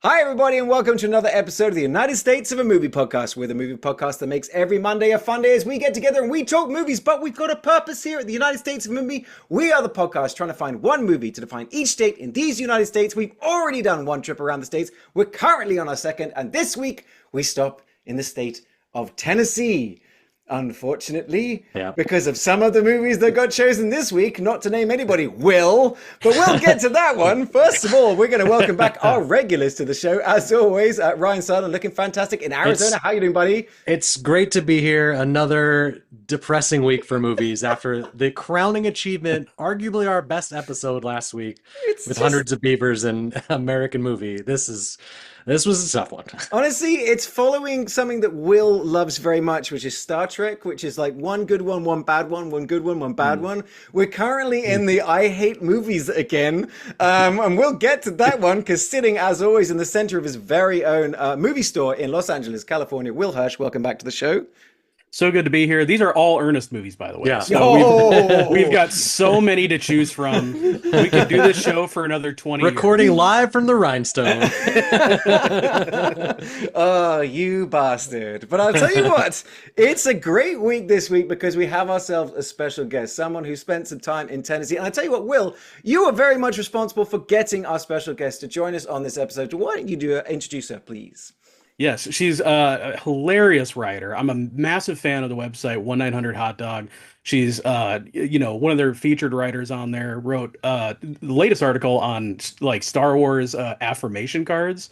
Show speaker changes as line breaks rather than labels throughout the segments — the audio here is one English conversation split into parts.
Hi everybody and welcome to another episode of the United States of a Movie Podcast. We're the movie podcast that makes every Monday a fun day as we get together and we talk movies, but we've got a purpose here at the United States of a Movie. We are the podcast trying to find one movie to define each state in these United States. We've already done one trip around the states. We're currently on our second, and this week we stop in the state of Tennessee. Unfortunately, because of some of the movies that got chosen this week, not to name anybody, but we'll get to that one. First of all, we're going to welcome back our regulars to the show, as always, Rhinestone, looking fantastic in Arizona. How you doing, buddy?
It's great to be here. Another depressing week for movies after the crowning achievement, arguably our best episode last week with Hundreds of Beavers and American Movie. This was a tough one.
Honestly, it's following something that Will loves very much, which is Star Trek, which is like one good one, one bad one, one good one, one bad one. We're currently in the I hate movies again. And we'll get to that one because sitting, as always, in the center of his very own movie store in Los Angeles, California, Will Hirsch, welcome back to the show.
So good to be here. These are all Ernest movies, by the way.
Yeah.
So we've got so many to choose from. We could do this show for another 20
Recording
years.
live from the Rhinestone.
Oh, you bastard. But I'll tell you what, it's a great week this week because we have ourselves a special guest, someone who spent some time in Tennessee. And I'll tell you what, Will, you are very much responsible for getting our special guest to join us on this episode. Why don't you introduce her, please?
Yes, she's a hilarious writer. I'm a massive fan of the website 1-900 Hot Dog. She's one of their featured writers on there. Wrote the latest article on like Star Wars affirmation cards,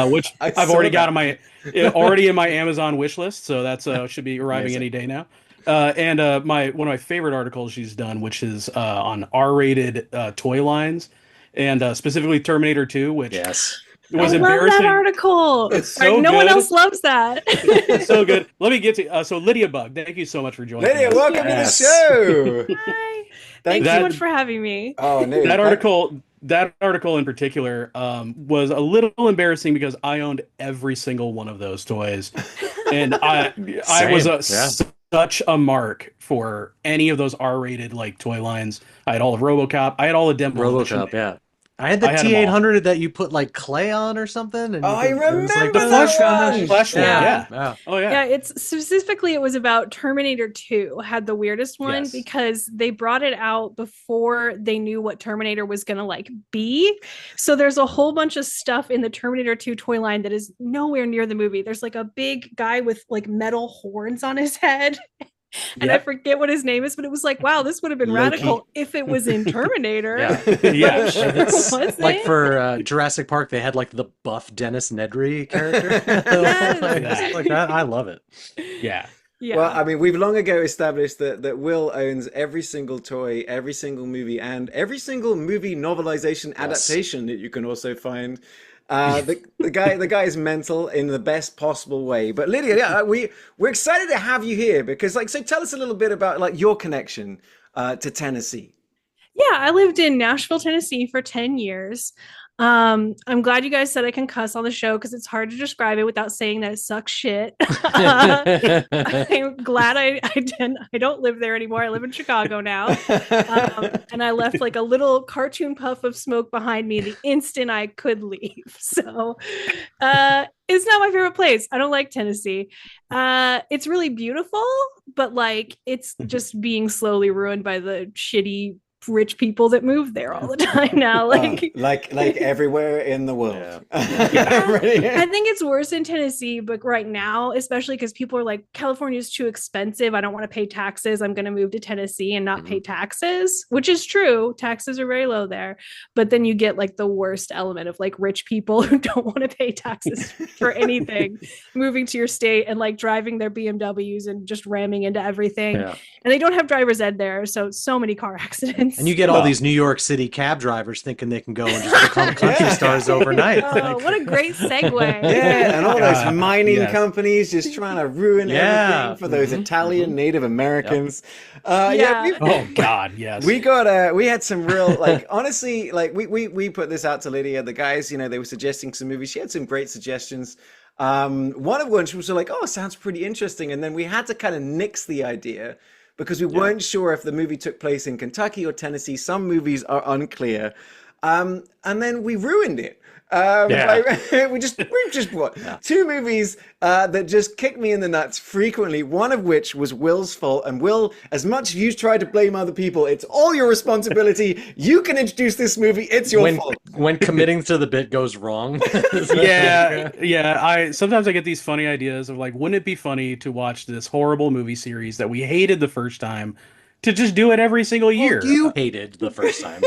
which I've already got in my Amazon wish list. So that's should be arriving any day now. And one of my favorite articles she's done, which is on R-rated toy lines, and specifically Terminator 2, which It was embarrassing.
Love that article.
It's so
no
good.
one else loves that.
It's so good. Let me get to so Lydia Bugg. Thank you so much for joining.
Lydia,
us.
welcome to the show.
Hi. Thanks so much for having me.
Oh, no.
That article in particular was a little embarrassing because I owned every single one of those toys, and I was such a mark for any of those R-rated like toy lines. I had all of RoboCop. I had all of Demolition.
RoboCop, yeah. I had the T800 that you put like clay on or something. And
I remember
like the flesh one.
Yeah.
Oh yeah.
Yeah, it was about Terminator 2 had the weirdest one because they brought it out before they knew what Terminator was going to like be. So there's a whole bunch of stuff in the Terminator 2 toy line that is nowhere near the movie. There's like a big guy with like metal horns on his head. And I forget what his name is, but it was like, wow, this would have been radical if it was in Terminator.
Like for Jurassic Park, they had like the buff Dennis Nedry character. Like that. I love it.
Yeah.
Well, I mean, we've long ago established that Will owns every single toy, every single movie, and every single movie novelization adaptation that you can also find. The guy is mental in the best possible way. But Lydia, we're excited to have you here because, so tell us a little bit about like your connection to Tennessee.
Yeah, I lived in Nashville, Tennessee for 10 years. I'm glad you guys said I can cuss on the show because it's hard to describe it without saying that it sucks shit. I'm glad I don't live there anymore. I live in Chicago now. And I left like a little cartoon puff of smoke behind me the instant I could leave. So it's not my favorite place. I don't like Tennessee. It's really beautiful, but like it's just being slowly ruined by the shitty rich people that move there all the time now,
like everywhere in the world.
I think it's worse in Tennessee, but right now, especially because people are like, California is too expensive, I don't want to pay taxes, I'm going to move to Tennessee and not pay taxes, which is true. Taxes are very low there, but then you get like the worst element of like rich people who don't want to pay taxes for anything moving to your state and like driving their BMWs and just ramming into everything, and they don't have driver's ed there, so many car accidents. Thanks.
And you get all these New York City cab drivers thinking they can go and just become country stars overnight.
Oh, what a great segue.
Yeah, and all those mining
yes.
companies just trying to ruin everything for those Italian Native Americans.
Yeah.
Oh God, yes.
We had some real, like, honestly, like we put this out to Lydia. The guys, you know, they were suggesting some movies. She had some great suggestions. One of which was like, oh, sounds pretty interesting. And then we had to kind of nix the idea because we weren't sure if the movie took place in Kentucky or Tennessee. Some movies are unclear. And then we ruined it. We just brought two movies that just kicked me in the nuts frequently, one of which was Will's fault. And Will, as much as you try to blame other people, it's all your responsibility. You can introduce this movie. It's your fault.
When committing to the bit goes wrong.
I sometimes I get these funny ideas of like, wouldn't it be funny to watch this horrible movie series that we hated the first time to just do it every single year?
Well, you hated the first time,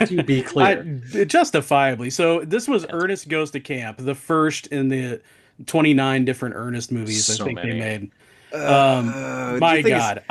to be clear.
Justifiably. So this was Ernest Goes to Camp, the first in the 29 different Ernest movies
So
I think
many.
they made. My God.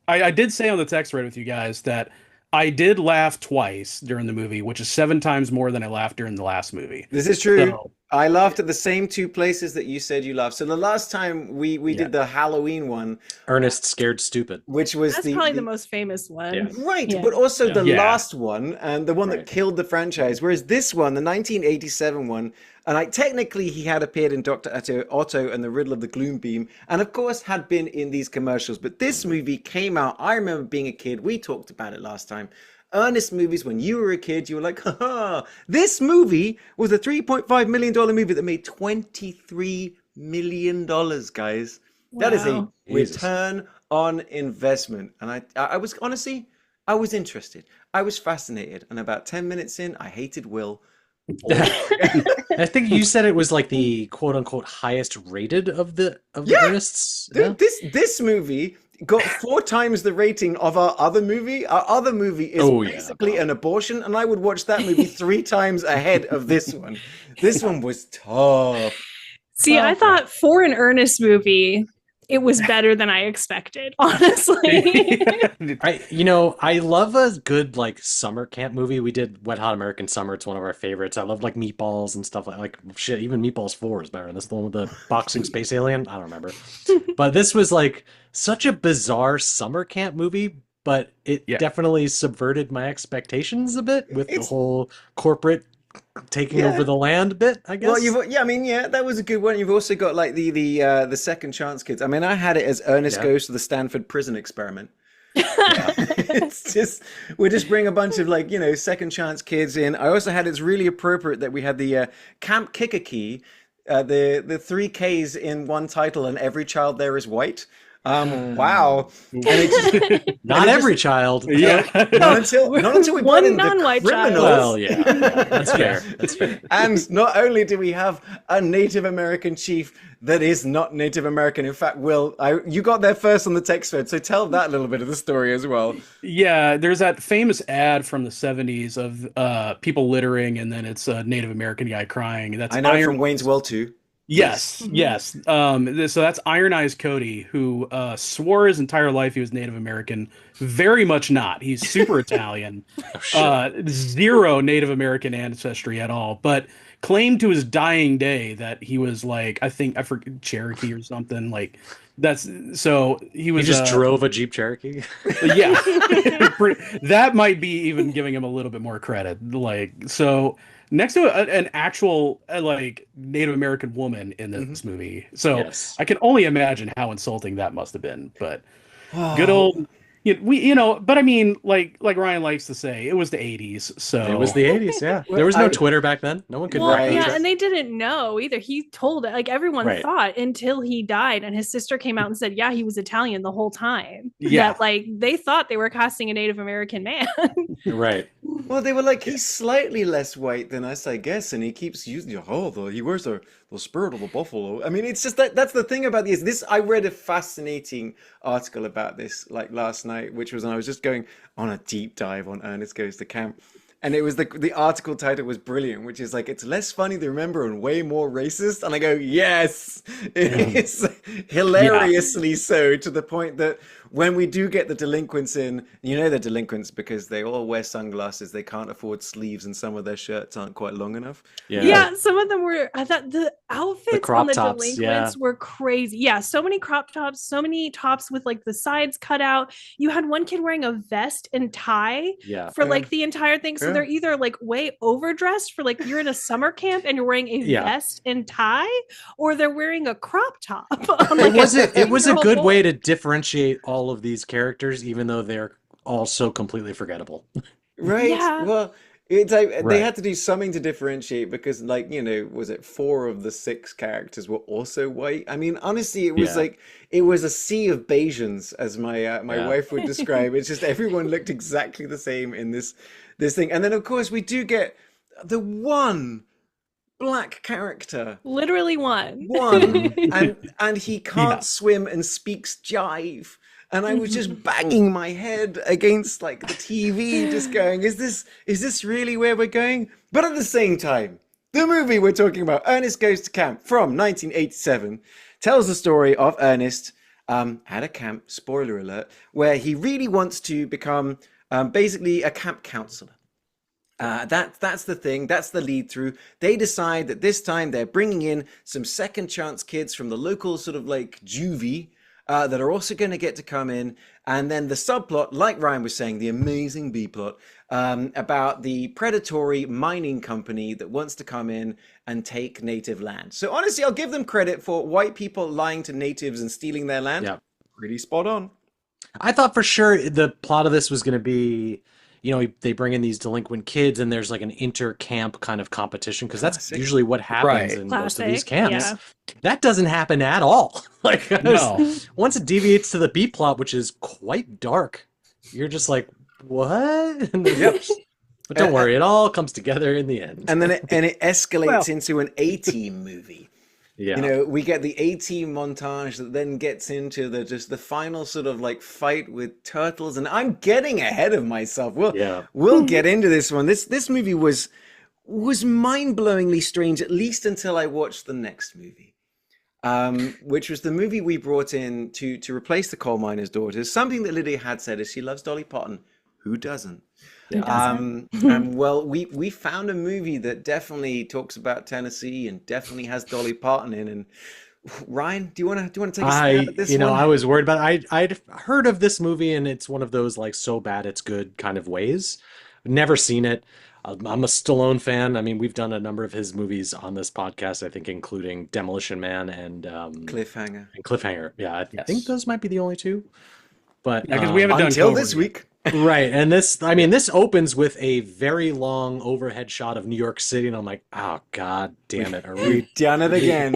I did say on the text thread with you guys that I did laugh twice during the movie, which is 7 times more than I laughed during the last movie.
This is true.
So-
I laughed at the same 2 places that you said you laughed. So the last time we did the Halloween one,
Ernest Scared Stupid.
which was
That's probably the most famous one.
Yeah.
right,
Yeah.
but also the
Yeah.
last one and the one that killed the franchise. Whereas this one, the 1987 one, and technically he had appeared in Dr. Otto and the Riddle of the Gloom Beam, and of course had been in these commercials. But this movie came out. I remember being a kid. We talked about it last time. Ernest movies, when you were a kid, you were like, haha. This movie was a $3.5 million movie that made $23 million, guys. That is a
Wow.
return on investment. And I was honestly, I was interested. I was fascinated. And about 10 minutes in, I hated Will.
I think you said it was like the quote unquote highest rated of the Ernests.
Dude, this movie got 4 times the rating of our other movie. Our other movie is basically an abortion, and I would watch that movie 3 times ahead of this one. This one was tough.
See, I thought for an Ernest movie, it was better than I expected, honestly.
I love a good like summer camp movie. We did Wet Hot American Summer. It's one of our favorites. I love like Meatballs and stuff like shit. Even Meatballs 4 is better than this. The one with the boxing space alien. I don't remember. But this was like such a bizarre summer camp movie, but it definitely subverted my expectations a bit with the whole corporate taking over the land bit, I guess.
Well, that was a good one. You've also got like the Second Chance Kids. I mean, I had it as Ernest Goes to the Stanford Prison Experiment. It's just we just bring a bunch of like Second Chance Kids in. I also had it's really appropriate that we had the Camp Kicker Key, the 3 Ks in one title, and every child there is white. Wow. And
not every child.
Yeah.
Not until we brought in the
non-white child.
criminals.
Well, yeah, that's fair. That's fair.
And not only do we have a Native American chief that is not Native American. In fact, Will, you got there first on the text thread, so tell that little bit of the story as well.
Yeah, there's that famous ad from the 70s of people littering, and then it's a Native American guy crying. That's
I know from Wayne's World 2.
Yes, yes. So that's Iron Eyes Cody, who swore his entire life he was Native American. Very much not. He's super Italian. Zero Native American ancestry at all. But claimed to his dying day that he was like, I forget, Cherokee or something. Like that's so he was.
He just drove a Jeep Cherokee.
Yeah, that might be even giving him a little bit more credit. Like so. Next to an actual like Native American woman in this movie, so I can only imagine how insulting that must have been. But good old, but I mean, like Ryan likes to say, it was the '80s, so
it was the '80s. Yeah, there was no Twitter back then. No one could.
And they didn't know either. He told it, like everyone thought until he died, and his sister came out and said, "Yeah, he was Italian the whole time."
Yeah,
that, like they thought they were casting a Native American man.
Right.
Well, they were like, he's slightly less white than us, I guess, and he keeps using he wears the spirit of the buffalo. I mean, it's just that's the thing about this. I read a fascinating article about this like last night, which was when I was just going on a deep dive on Ernest Goes to Camp. and it was the article title was brilliant, which is like, it's less funny than remember and way more racist. And I go, yes, it's hilariously so, to the point that when we do get the delinquents in, you know, they're delinquents because they all wear sunglasses, they can't afford sleeves, and some of their shirts aren't quite long enough.
Yeah, some of them were, I thought the outfits
crop
on the
tops,
delinquents were crazy. Yeah, so many crop tops, so many tops with like the sides cut out. You had one kid wearing a vest and tie for like the entire thing. So they're either like way overdressed for like you're in a summer camp and you're wearing a vest and tie, or they're wearing a crop top.
It was a good way to differentiate all of these characters, even though they're all so completely forgettable.
Right.
Yeah.
Well, it's like they had to do something to differentiate because, like, you know, was it 4 of the 6 characters were also white? I mean, honestly, it was like it was a sea of Bajans, as my wife would describe. It's just everyone looked exactly the same in this thing, and then of course we do get the one black character,
literally one,
and he can't swim and speaks jive. And I was just banging my head against like the TV, just going, is this really where we're going? But at the same time, the movie we're talking about, Ernest Goes to Camp from 1987, tells the story of Ernest at a camp, spoiler alert, where he really wants to become basically a camp counselor. That's the thing. That's the lead through. They decide that this time they're bringing in some second chance kids from the local sort of like juvie, that are also going to get to come in. And then the subplot, like Ryan was saying, the amazing B plot about the predatory mining company that wants to come in and take native land. So honestly, I'll give them credit for white people lying to natives and stealing their land. Yeah. Pretty spot on.
I thought for sure the plot of this was going to be, you know, they bring in these delinquent kids and there's like an inter-camp kind of competition, because that's usually what happens in most of these camps. Yeah. That doesn't happen at all. Like, once it deviates to the B plot, which is quite dark, you're just like, what? But don't worry, it all comes together in the end.
And then it escalates into an A-Team movie. Yeah. You know, we get the A-Team montage that then gets into the final sort of like fight with turtles, and I'm getting ahead of myself. We'll get into this one. This movie was mind-blowingly strange, at least until I watched the next movie, which was the movie we brought in to replace the Coal Miner's Daughters. Something that Lydia had said is she loves Dolly Parton. Who doesn't? And well, we found a movie that definitely talks about Tennessee and definitely has Dolly Parton in. And Ryan, do you want to take a stab at this one?
I was worried about it. I'd heard of this movie, and it's one of those like so bad it's good kind of ways. Never seen it. I'm a Stallone fan. I mean, we've done a number of his movies on this podcast, I think, including Demolition Man and Cliffhanger. Yeah, I think those might be the only two. But
because we haven't done
until this week.
Right. And this opens with a very long overhead shot of New York City, and I'm like, oh god damn it, are we
done it again?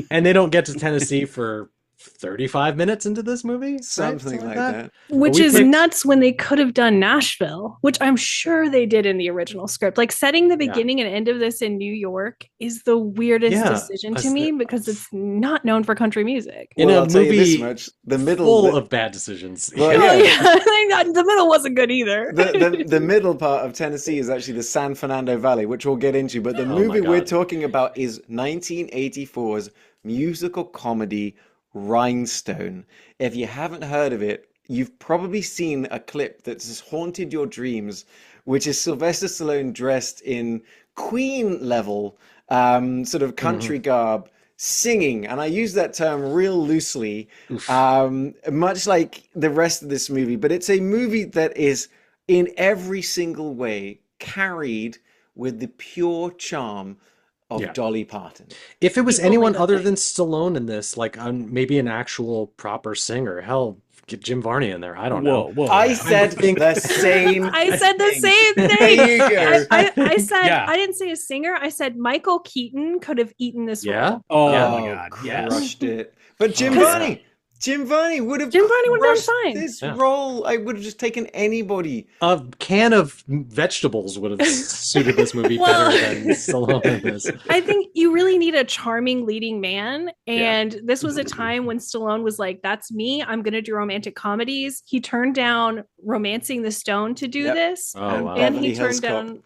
And they don't get to Tennessee for 35 minutes into this movie,
something like that.
Which is nuts, when they could have done Nashville, which I'm sure they did in the original script. Like, setting the beginning and end of this in New York is the weirdest decision to me, because it's not known for country music.
In a movie
the middle
full of bad decisions.
Well,
the middle wasn't good either.
The middle part of Tennessee is actually the San Fernando Valley, which we'll get into. But the movie we're talking about is 1984's musical comedy Rhinestone. If you haven't heard of it, you've probably seen a clip that's haunted your dreams, which is Sylvester Stallone dressed in Queen level sort of country garb, singing, and I use that term real loosely, much like the rest of this movie. But it's a movie that is in every single way carried with the pure charm of Dolly Parton.
If it was anyone other than Stallone in this, like maybe an actual proper singer, hell, get Jim Varney in there. I don't know.
I said the same.
I said the same thing.
There you go.
I said I didn't say a singer. I said Michael Keaton could have eaten this role.
Oh
my god, crushed it. But Jim Varney. Jim Varney would have
Jim Varney would have
crushed
done fine.
this
Yeah.
role. I would have just taken anybody.
A can of vegetables would have suited this movie
Well-
better than Stallone in this.
I think you really need a charming leading man. And this was a time when Stallone was like, that's me. I'm going to do romantic comedies. He turned down Romancing the Stone to do
Yep.
this.
Oh, wow.
And
Beverly
he
Hills
turned
Cop.
down.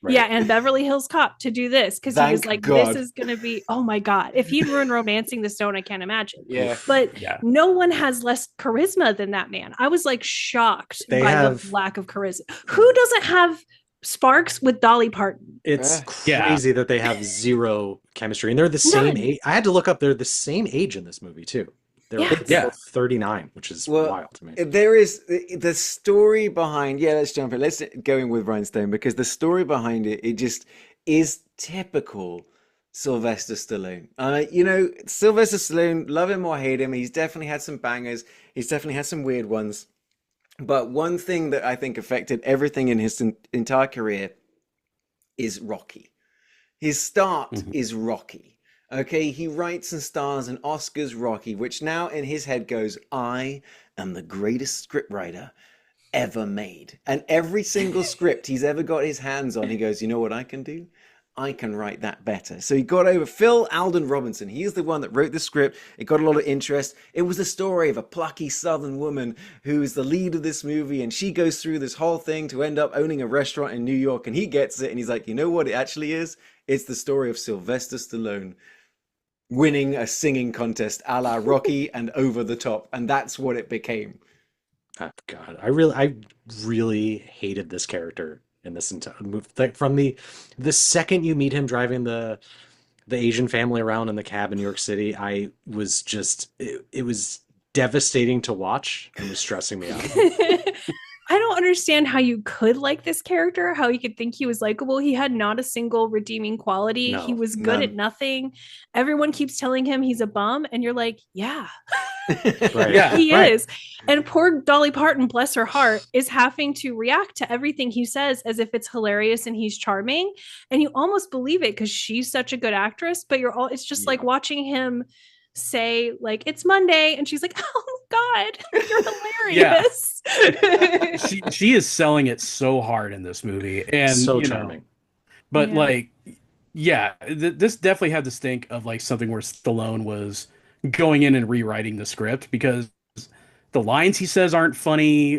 Right.
Yeah, and Beverly Hills Cop to do this because he was
Thank
like,
God.
this is going to be, oh my God. If he'd ruined Romancing the Stone, I can't imagine.
Yeah.
But
Yeah.
no one has less charisma than that man. I was like shocked
They
by
have-
the lack of charisma. Who doesn't have sparks with Dolly Parton?
It's
Yeah.
crazy that they have zero chemistry, and they're the same
None.
age. I had to look up; they're the same age in this movie too. They're
Yeah.
both 39, which is
Well,
wild to me.
There is the story behind. Yeah, let's jump in. Let's go in with Rhinestone because the story behind it just is typical Sylvester Stallone. Sylvester Stallone, love him or hate him, he's definitely had some bangers. He's definitely had some weird ones. But one thing that I think affected everything in his entire career is Rocky. His start is Rocky. Okay, he writes and stars in Oscar's Rocky, which now in his head goes, I am the greatest scriptwriter ever made. And every single script he's ever got his hands on, he goes, you know what I can do? I can write that better. So he got over Phil Alden Robinson. He is the one that wrote the script. It got a lot of interest. It was the story of a plucky Southern woman who is the lead of this movie. And she goes through this whole thing to end up owning a restaurant in New York. And he gets it. And he's like, you know what it actually is? It's the story of Sylvester Stallone winning a singing contest a la Rocky and Over the Top. And that's what it became.
Oh, God, I really hated this character in this entire movie. Like, from the second you meet him driving the Asian family around in the cab in New York City, I was just it was devastating to watch and was stressing me out.
I don't understand how you could like this character, how you could think he was likable. He had not a single redeeming quality.
No,
He was good
none.
at nothing. Everyone keeps telling him he's a bum, and you're like, yeah,
Right.
Yeah.
he
right.
is. And poor Dolly Parton, bless her heart, is having to react to everything he says as if it's hilarious and he's charming. And you almost believe it because she's such a good actress, but it's just like watching him say like it's Monday and she's like, oh my God, you're hilarious.
She is selling it so hard in this movie, and
So charming.
But
Yeah.
like, yeah, this definitely had the stink of like something where Stallone was going in and rewriting the script because the lines he says aren't funny,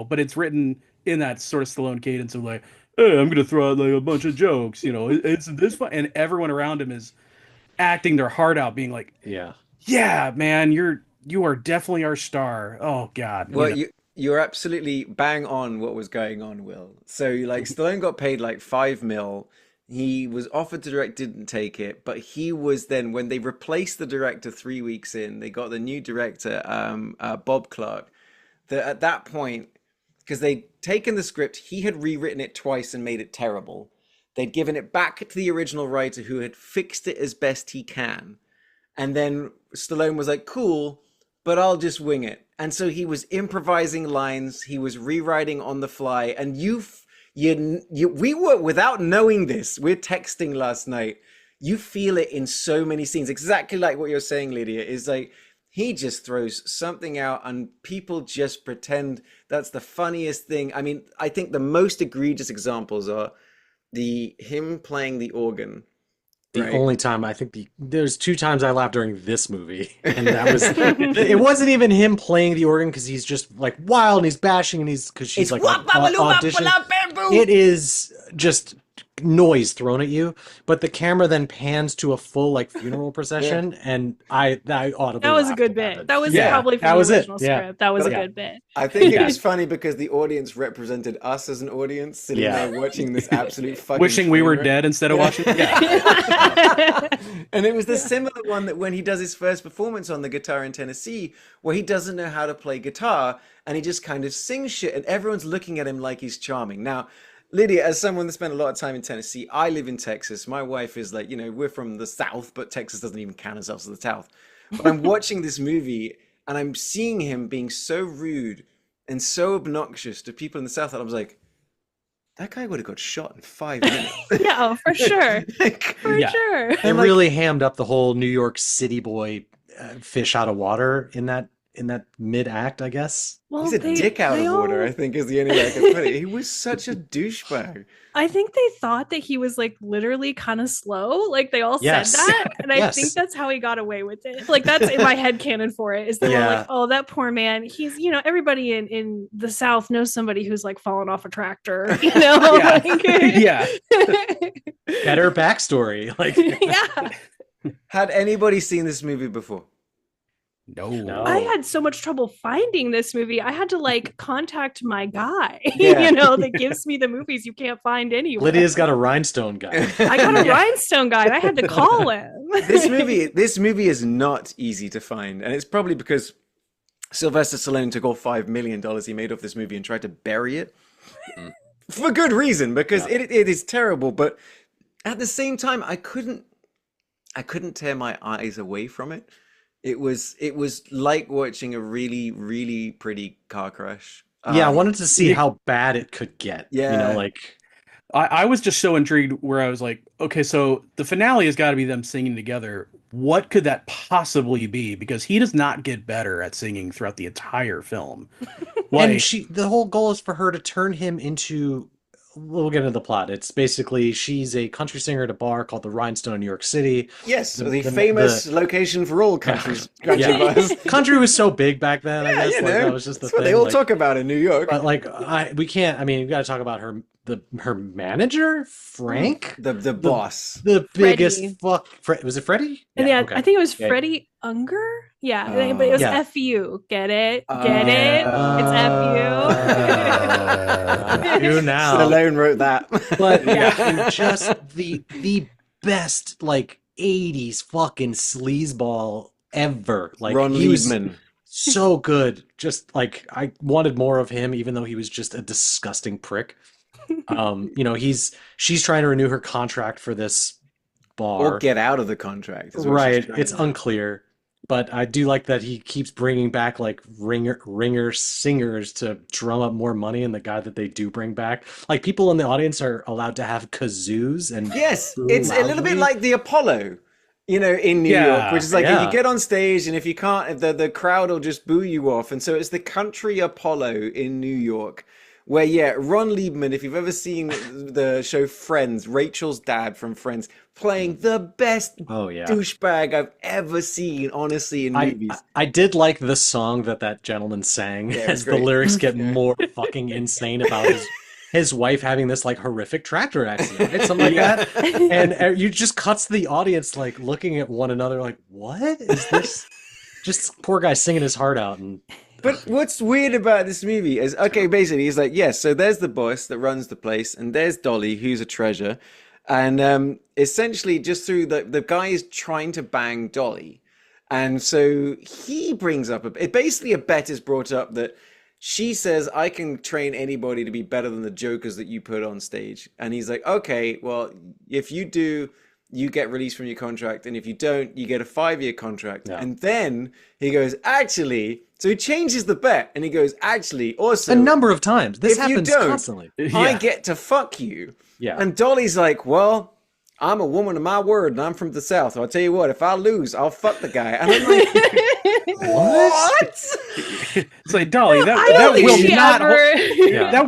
but it's written in that sort of Stallone cadence of like, hey, I'm gonna throw out like a bunch of jokes, it's this fun, and everyone around him is acting their heart out, being like, yeah, man, you are definitely our star. Oh God.
Well, you're absolutely bang on what was going on, Will. So like Stallone got paid like $5 million. He was offered to direct, didn't take it, but he was then, when they replaced the director 3 weeks in, they got the new director, Bob Clark. At that point, because they'd taken the script, he had rewritten it twice and made it terrible. They'd given it back to the original writer who had fixed it as best he can. And then Stallone was like, cool, but I'll just wing it. And so he was improvising lines. He was rewriting on the fly. And we were, without knowing this, we're texting last night. You feel it in so many scenes. Exactly like what you're saying, Lydia, is like, he just throws something out and people just pretend that's the funniest thing. I mean, I think the most egregious examples are him playing the organ.
The
Right.
only time there's 2 times I laughed during this movie, and that was it wasn't even him playing the organ because he's just like wild and he's bashing and because she's like auditioning. It is just noise thrown at you, but the camera then pans to a full like funeral procession, and I audibly
That was a
laughed
good
at
bit.
it.
That was
Yeah,
probably from
that
the
was it.
original
Yeah.
script. That was a
Yeah.
good bit.
I think it
Yeah.
was funny because the audience represented us as an audience sitting
Yeah.
there watching this absolute fucking
wishing we were
train wreck.
dead instead of
Yeah.
watching. Yeah.
And it was the similar one that when he does his first performance on the guitar in Tennessee, where he doesn't know how to play guitar and he just kind of sings shit and everyone's looking at him like he's charming. Now, Lydia, as someone that spent a lot of time in Tennessee, I live in Texas. My wife is like, we're from the South, but Texas doesn't even count ourselves as the South. But I'm watching this movie and I'm seeing him being so rude and so obnoxious to people in the South that I was like, that guy would have got shot in 5 minutes.
Yeah, oh, for sure. For
Yeah.
sure.
It really hammed up the whole New York City boy fish out of water in that in that mid act, I guess.
Well,
He's a dick out
they
of order,
all-
I think is the only way I can put it. He was such a douchebag.
I think they thought that he was like literally kind of slow. Like they all
Yes.
said that. And I
Yes.
think that's how he got away with it. Like that's in my head canon for it. Is they were like, oh, that poor man. He's, everybody in the South knows somebody who's like fallen off a tractor,
Yeah.
Like,
Yeah.
Better backstory. Like,
yeah.
Had anybody seen this movie before?
No.
I had so much trouble finding this movie. I had to like contact my guy,
Yeah.
that gives me the movies you can't find anywhere.
Lydia's got a Rhinestone guy.
I got a Rhinestone guy. I had to call him.
This movie is not easy to find, and it's probably because Sylvester Stallone took all $5 million he made off this movie and tried to bury it for good reason, because it is terrible. But at the same time, I couldn't tear my eyes away from it. It was like watching a really, really pretty car crash.
Yeah, I wanted to see how bad it could get.
Yeah.
I was just so intrigued where I was like, okay, so the finale has got to be them singing together. What could that possibly be? Because he does not get better at singing throughout the entire film.
And the whole goal is for her to turn him into, we'll get into the plot. It's basically she's a country singer at a bar called the Rhinestone in New York City.
Yes, the famous location for all country bars.
Country was so big back then, I guess. That was just the
That's
thing.
what they all talk about in New York.
But we can't. I mean, we got to talk about her manager, Frank,
the boss,
the biggest
Freddie.
Was it Freddie?
And
okay.
I think it was Freddie Unger. Yeah, but it was F-U. Get it? Get it? It's F-U.
You now.
Stallone wrote that.
But and just the best 80s fucking sleazeball ever. Ron
Liebman.
So good. Just I wanted more of him, even though he was just a disgusting prick. She's trying to renew her contract for this bar
or get out of the contract.
Right. It's unclear, but I do like that he keeps bringing back ringer singers to drum up more money, and the guy that they do bring back, people in the audience are allowed to have kazoos and
yes, it's a little bit like the Apollo. In New York, which is if you get on stage and if you can't, the crowd will just boo you off. And so it's the country Apollo in New York, where, Ron Liebman, if you've ever seen the show Friends, Rachel's dad from Friends, playing the best douchebag I've ever seen, honestly, in movies.
I did like the song that gentleman sang as the lyrics get more fucking insane about his wife having this horrific tractor accident, right? Something like that. And you just cuts the audience looking at one another what is this? Just poor guy singing his heart out.
But what's weird about this movie is, basically he's yes, so there's the boss that runs the place, and there's Dolly, who's a treasure. And essentially just through the guy is trying to bang Dolly. And so he brings up basically a bet is brought up that she says, I can train anybody to be better than the jokers that you put on stage. And he's like, okay, well, if you do, you get released from your contract. And if you don't, you get a 5-year contract. Yeah. And then he goes, actually, so he changes the bet and he goes, actually, also.
A number of times. This happens constantly.
I get to fuck you.
Yeah.
And Dolly's like, well, I'm a woman of my word and I'm from the South. So I'll tell you what, if I lose, I'll fuck the guy. And I'm like, what?
It's like, Dolly, that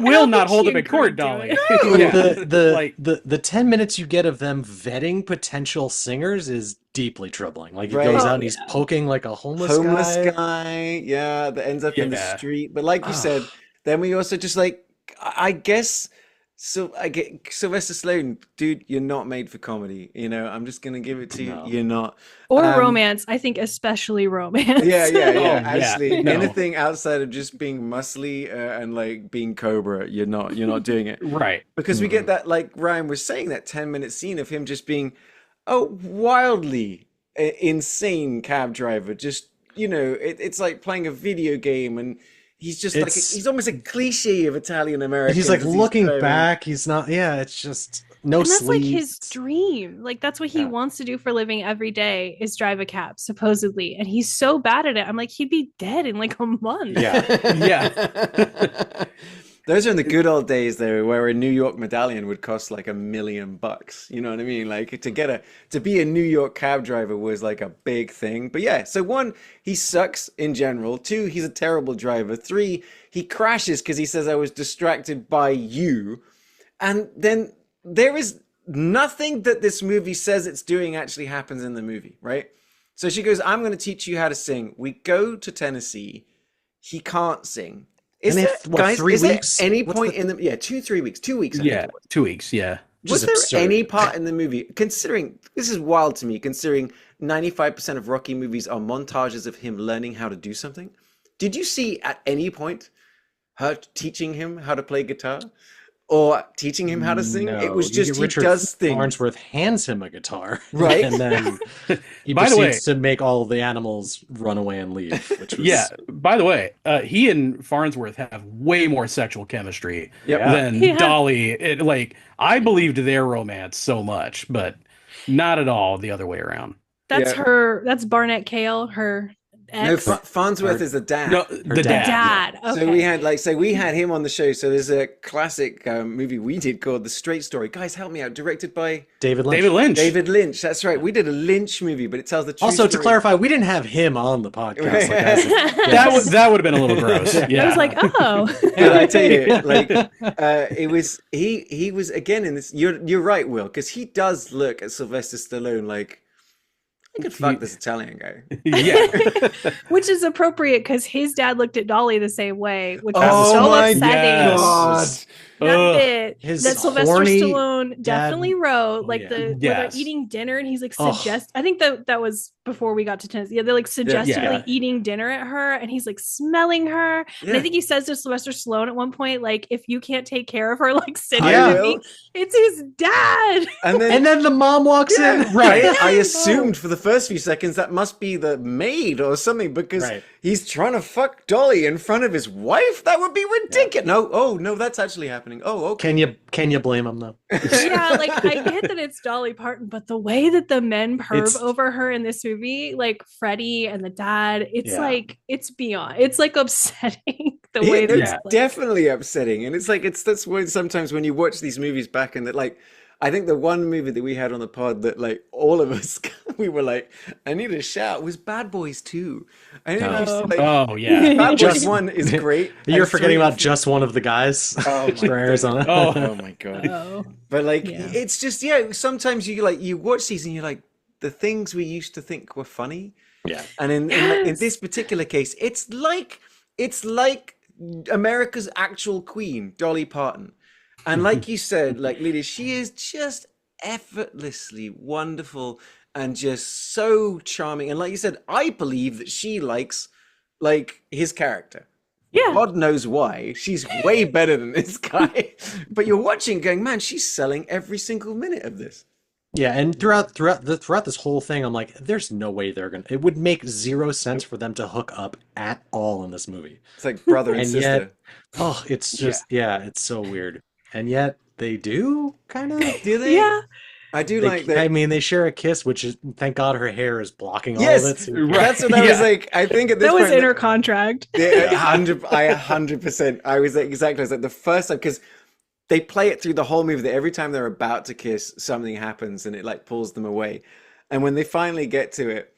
will not hold up in court, Dolly.
The 10 minutes you get of them vetting potential singers is deeply troubling. He goes out and he's poking a homeless
guy. Yeah, that ends up in the street. But like you said, then we also just I guess. So I get Sylvester Stallone, dude, you're not made for comedy. I'm just gonna give it to you. You're not.
Or romance. I think especially romance.
Yeah. Actually, anything outside of just being muscly and being Cobra, you're not doing it.
Right.
Because we get that, Ryan was saying, that 10-minute scene of him just being a wildly insane cab driver. Just it's like playing a video game and. He's just he's almost a cliche of Italian American.
He's looking back. He's not. Yeah, it's just no. And
that's his dream. That's what he wants to do for a living every day is drive a cab, supposedly. And he's so bad at it. I'm he'd be dead in a month.
Yeah.
Those are in the good old days, though, where a New York medallion would cost like $1 million. You know what I mean? Like to be a New York cab driver was like a big thing. But yeah, so one, he sucks in general. Two, he's a terrible driver. Three, he crashes because he says, I was distracted by you. And then there is nothing that this movie says it's doing actually happens in the movie, right? So she goes, I'm going to teach you how to sing. We go to Tennessee. He can't sing. Is there, guys,
3
is there
weeks?
any point in the 2-3 weeks, 2 weeks? I think
Yeah,
it was.
2 weeks. Yeah.
Was there any part in the movie, considering, this is wild to me, considering 95% of Rocky movies are montages of him learning how to do something? Did you see at any point her teaching him how to play guitar? Or teaching him how to sing?
No,
It was just, he
Richard
does things.
Farnsworth hands him a guitar.
Right.
And then he
By the way,
proceeds to make all the animals run away and leave. Which was,
yeah. By the way, he and Farnsworth have way more sexual chemistry than
Yeah.
Dolly. Like, I believed their romance so much, but not at all the other way around.
That's
Yeah.
her. That's Barnett Cale, her
No,
ex.
Farnsworth is the dad.
No,
Her
the
dad.
dad.
Okay.
So we had him on the show. So there's a classic movie we did called The Straight Story. Guys, help me out. Directed by
David Lynch.
David Lynch.
David Lynch. That's right. We did a Lynch movie, but it tells the true
Also, to
story.
clarify, we didn't have him on the podcast. Like, as a guest.
That would have been a little gross. Yeah.
I was like, oh.
But I tell you, like, it was he was again in this. You're right, Will, because he does look at Sylvester Stallone like, I could fuck this Italian guy.
Yeah.
Which is appropriate because his dad looked at Dolly the same way, which
Oh
was so
my
upsetting.
God.
That
Ugh.
bit
His
that Sylvester
horny
Stallone
dad-
definitely wrote, like
yeah.
where
Yes.
they're eating dinner and he's like
Oh.
I think that was before we got to Tennessee. Yeah, they're like suggestively
Yeah.
eating dinner at her and he's like smelling her. And I
Yeah.
think he says to Sylvester Stallone at one point, like, if you can't take care of her, like sit
I
here with
will.
me. It's his dad.
And then the mom walks
Yeah,
in.
right. I assumed for the first few seconds that must be the maid or something because
Right.
he's trying to fuck Dolly in front of his wife. That would be ridiculous. No, that's actually happening. Oh, okay.
Can you blame him though?
Yeah, like I get that it's Dolly Parton, but the way that the men perv
It's-
over her in this movie, like Freddie and the dad, it's
Yeah.
like it's beyond. It's like upsetting the way
It's
that
definitely upsetting, and it's like that's why sometimes when you watch these movies back and that, like, I think the one movie that we had on the pod that like all of us we were like, I need a shout was Bad Boys 2. I don't know if you
Oh.
like,
Oh, yeah.
Bad Boys
Just-
1 is great.
You're
and
forgetting
3
about just one of the guys
Oh my
for Arizona.
Oh.
Oh my god.
oh.
But like,
Yeah.
it's just sometimes you watch these and you're like, the things we used to think were funny,
Yeah.
and in
Yes.
this particular case, it's like America's actual queen, Dolly Parton, and like you said, like Lydia, she is just effortlessly wonderful and just so charming. And like you said, I believe that she likes like his character.
Yeah.
God knows why. She's way better than this guy. But you're watching going, man, she's selling every single minute of this.
Yeah, and throughout this whole thing, I'm like, there's no way they're gonna. It would make zero sense for them to hook up at all in this movie.
It's like brother and
And
sister.
yet, oh, it's just it's so weird. And yet they do kind of.
Do they?
Yeah.
I do like
I
that.
mean, they share a kiss, which is thank God her hair is blocking all
Yes,
of it. so-
Right.
that's what I was
Yeah.
like. I think at this
That was
point,
in her contract.
Yeah, 100%. I was like, exactly. I was like the first time because they play it through the whole movie that every time they're about to kiss, something happens and it like pulls them away. And when they finally get to it,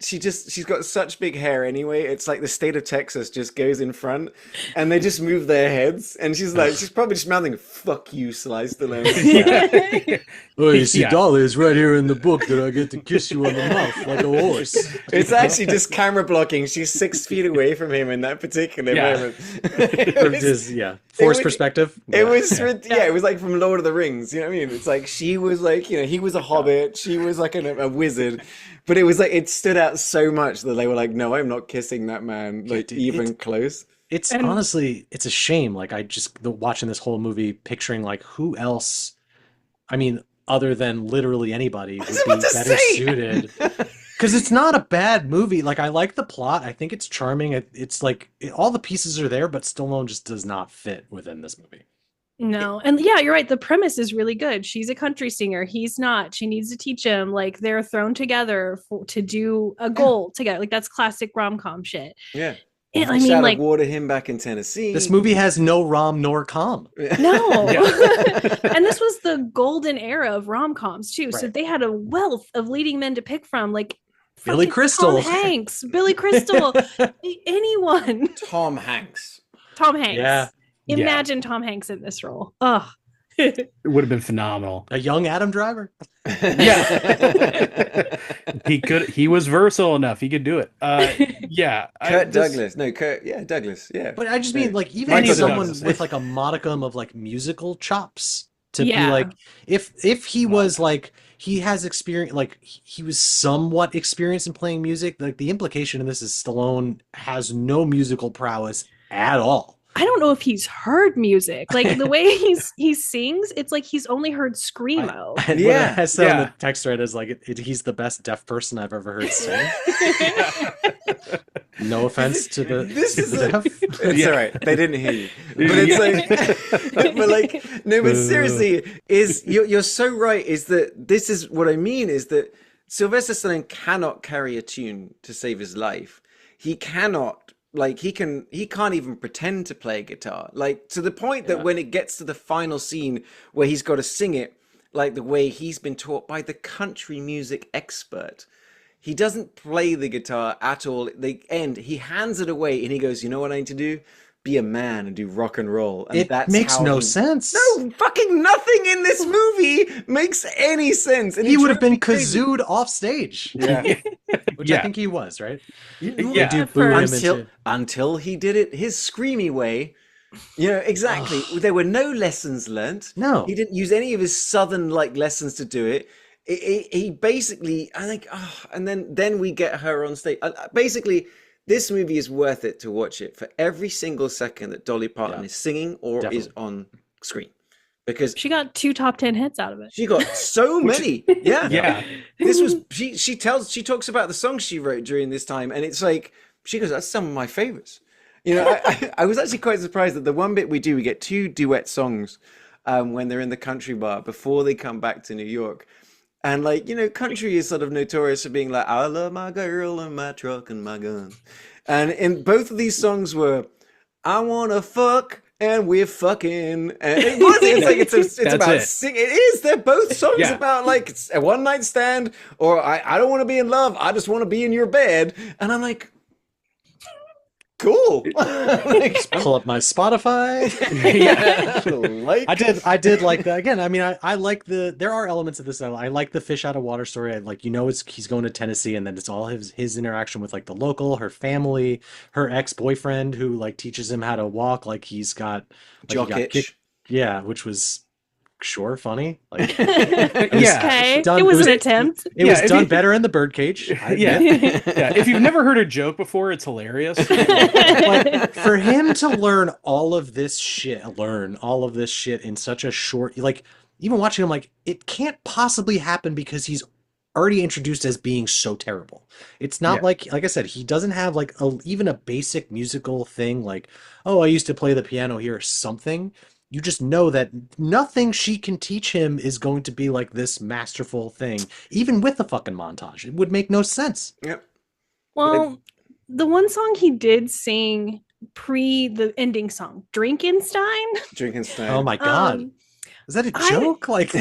she's got such big hair anyway. It's like the state of Texas just goes in front and they just move their heads. And she's probably just mouthing, "Fuck you, Sly Stallone."
Oh, you see,
Yeah.
Dolly is right here in the book that I get to kiss you on the mouth like a horse.
It's actually just camera blocking. She's 6 feet away from him in that particular
Yeah.
moment.
From his forced
was-
perspective.
It was, it was like from Lord of the Rings, you know what I mean? It's like she was like, he was a hobbit, she was like a wizard, but it was like, it stood out so much that they were like, no, I'm not kissing that man, like
dude,
even close.
It's
And-
honestly, it's a shame. Like watching this whole movie, picturing like who else, I mean, other than literally anybody would
was
be
about to
better
say.
suited. Because it's not a bad movie. Like I like the plot. I think it's charming. It's like all the pieces are there, but Stallone just does not fit within this movie.
No. And yeah, you're right. The premise is really good. She's a country singer. He's not. She needs to teach him. Like they're thrown together to do a goal together. Like that's classic rom-com shit.
Yeah.
I
Fish
mean,
out
like,
of water, him back in Tennessee.
This movie has no rom nor com.
no.
Yeah.
And this was the golden era of rom-coms too. So
Right.
they had a wealth of leading men to pick from, like
Billy
fucking
Crystal.
Tom Hanks, Billy Crystal, anyone.
Tom Hanks.
Tom Hanks.
Yeah.
Imagine Tom Hanks in this role. Oh.
It would have been phenomenal.
A young Adam Driver.
Yeah. He was versatile enough. He could do it. Yeah.
Douglas. No, Kurt. Yeah, Douglas. Yeah.
But I just mean, like, even
Michael
someone
Douglas.
with like a modicum of like musical chops to
Yeah.
be like, if he was like, he has experience, like he was somewhat experienced in playing music. Like the implication in this is Stallone has no musical prowess at all.
I don't know if he's heard music. Like the way he sings, it's like he's only heard screamo.
And
Yeah.
what I said on
Yeah.
the text thread is like, he's the best deaf person I've ever heard sing. No offense to the,
This is
the deaf.
It's all right. They didn't hear you. But it's like, but like, no, but seriously, you're so right. Is that this is what I mean? Is that Sylvester Stallone cannot carry a tune to save his life. He cannot. Like he can't even pretend to play guitar. Like to the point that when it gets to the final scene where he's got to sing it like the way he's been taught by the country music expert. He doesn't play the guitar at all. At the end, he hands it away and he goes, "You know what I need to do? Be a man and do rock and roll." And
It
that's
makes
how
no
he...
sense.
No, fucking nothing in this movie makes any sense. And
He would have
drove
been
me crazy.
kazooed off stage.
Yeah.
Which I
Yeah.
think he was, right?
Yeah.
They do boo him
Until he did it his screamy way. You know, exactly. There were no lessons learnt.
No.
He didn't use any of his southern like lessons to do it. He basically, I think, and then we get her on stage. Basically, this movie is worth it to watch it for every single second that Dolly Parton is singing or is on screen, because
She got 2 top 10 hits out of it.
she got so many. Yeah,
Yeah.
This was she talks about the songs she wrote during this time, and it's like she goes, "That's some of my favorites." You know, I was actually quite surprised that the one bit we get 2 duet songs when they're in the country bar before they come back to New York. And like, you know, country is sort of notorious for being like, "I love my girl and my truck and my gun." And in both of these songs were, "I wanna fuck and we're fucking." And it was, it's like it's about
it.
sing. It is. They're both songs
Yeah.
about like it's a one night stand, or I don't want to be in love. I just want to be in your bed. And I'm like, cool. Like,
Pull up my Spotify.
like,
I did like that. Again, I mean, I like there are elements of this. I like the fish out of water story. I like, he's going to Tennessee, and then it's all his interaction with like the local, her family, her ex-boyfriend who like teaches him how to walk. Like he's got
jock itch.
Yeah, which was sure funny. Like
Okay.
done-
It was an
it-
attempt.
it was
if
done
you-
better in the birdcage. I
Yeah.
admit.
Yeah. If you've never heard a joke before, it's hilarious.
But for him to learn all of this shit in such a short, like even watching him, like it can't possibly happen because he's already introduced as being so terrible. It's not
Yeah.
like I said, he doesn't have like even a basic musical thing like, "Oh, I used to play the piano here," or something. You just know that nothing she can teach him is going to be like this masterful thing, even with the fucking montage. It would make no sense.
Yep.
Well, the one song he did sing pre the ending song, Drinkenstein.
Drinking stone.
Oh my God.
Um,
Is that a joke? Like,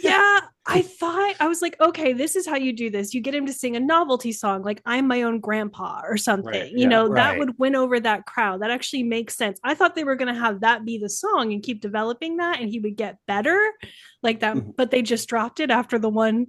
yeah, I was like, okay, this is how you do this. You get him to sing a novelty song like "I'm My Own Grandpa" or something.
Right,
You
yeah,
know,
right.
that would win over that crowd. That actually makes sense. I thought they were going to have that be the song and keep developing that, and he would get better like that.
Mhm.
But they just dropped it after the one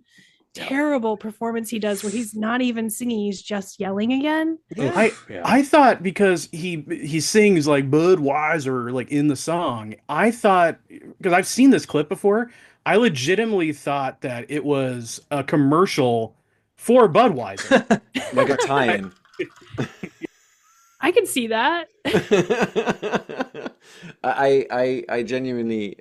terrible performance he does where he's not even singing, he's just yelling again.
I thought because he sings like Budweiser like in the song, I thought, because I've seen this clip before, I legitimately thought that it was a commercial for Budweiser.
Like a tie-in.
I could see that.
I genuinely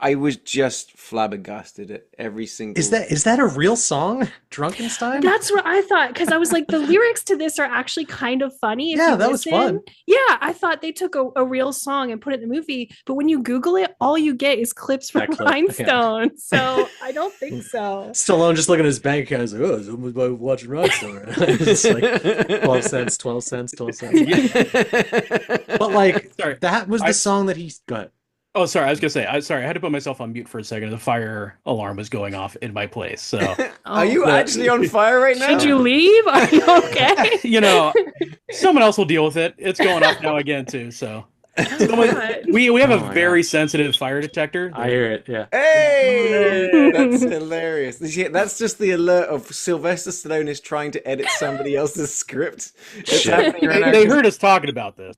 I was just flabbergasted at every single.
Is that a real song? Drunkenstein?
That's what I thought, because I was like, the lyrics to this are actually kind of funny. If
Yeah,
you
that was fun.
Yeah, I thought they took a real song and put it in the movie, but when you Google it, all you get is clips from
That clip,
Rhinestone. So I don't think so.
Stallone just looking at his bank account, he's like, oh, someone's watching Rhinestone. It's like 12 cents, 12 cents, 12 cents. But like,
Sorry.
that was the song that he. Go ahead.
Oh, sorry. I was gonna say. I had to put myself on mute for a second. The fire alarm was going off in my place. So,
Are you actually on fire right now?
Should you leave? Are you okay?
you know, someone else will deal with it. It's going off now again too. So, we have a very sensitive fire detector.
I hear it. Yeah.
Hey, that's hilarious. Yeah, that's just the alert of Sylvester Stallone is trying to edit somebody else's script. It's happening right now.
They heard us talking about this.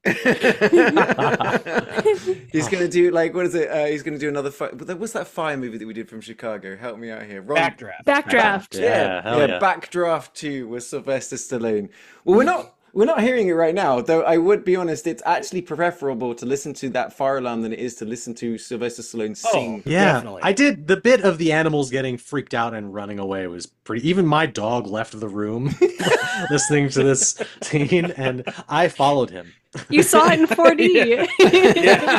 He's gonna do like, what is it? He's gonna do another. What's that fire movie that we did from Chicago? Help me out here.
Backdraft.
Backdraft.
Yeah, hell yeah.
Backdraft 2 with Sylvester Stallone. Well, we're not hearing it right now, though. I would be honest; it's actually preferable to listen to that fire alarm than it is to listen to Sylvester Stallone sing.
Yeah,
Definitely.
I did. The bit of the animals getting freaked out and running away was pretty. Even my dog left the room listening to this scene, and I followed him.
You saw it in 4D.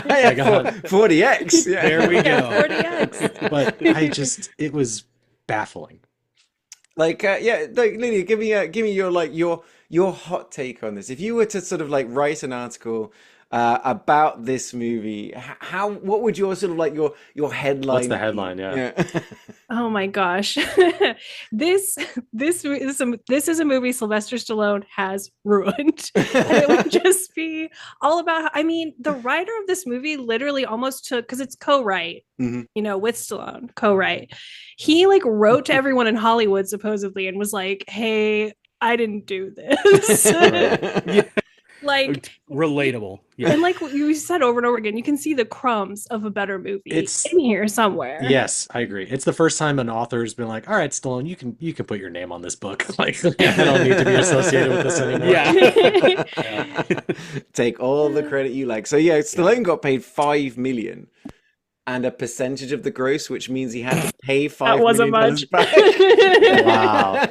I got it.
40X. Yeah.
There we go.
40X.
But it was baffling.
Like, Lydia, give me your hot take on this. If you were to sort of like write an article about this movie, what would your sort of like your headline?
What's the headline? Yeah.
Oh my gosh. This is a movie Sylvester Stallone has ruined. And it would just be all about the writer of this movie literally almost took, because it's co-write, with Stallone, co-write. He like wrote to everyone in Hollywood supposedly and was like, hey, I didn't do this.
Yeah.
Like
relatable. Yeah.
And like you said over and over again, you can see the crumbs of a better movie in here somewhere.
Yes, I agree. It's the first time an author's been like, all right, Stallone, you can put your name on this book. Like, I don't need to be associated with this anymore.
Yeah.
Take all the credit you like. So yeah, Stallone got paid $5 million and a percentage of the gross, which means he had to pay $5 million
much.
back.
Wow.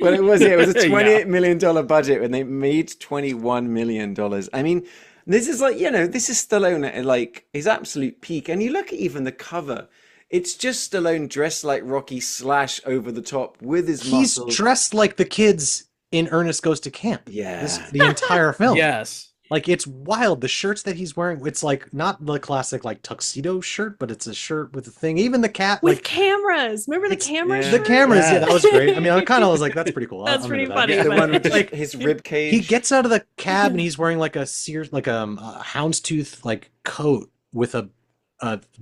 Well, it was a $28 million budget and they made $21 million. I mean, this is like, this is Stallone at like his absolute peak. And you look at even the cover, it's just Stallone dressed like Rocky / over the top with his muscles.
He's dressed like the kids in Ernest Goes to Camp.
Yeah.
The entire film.
Yes.
Like, it's wild. The shirts that he's wearing, it's like not the classic like tuxedo shirt, but it's a shirt with a thing. Even the cat
with
like
cameras. Remember the cameras?
The cameras, yeah, that was great. I mean, I kind of was like, that's pretty cool.
That's pretty funny.
The one with
like
his rib cage.
He gets out of the cab and he's wearing like a houndstooth like coat with a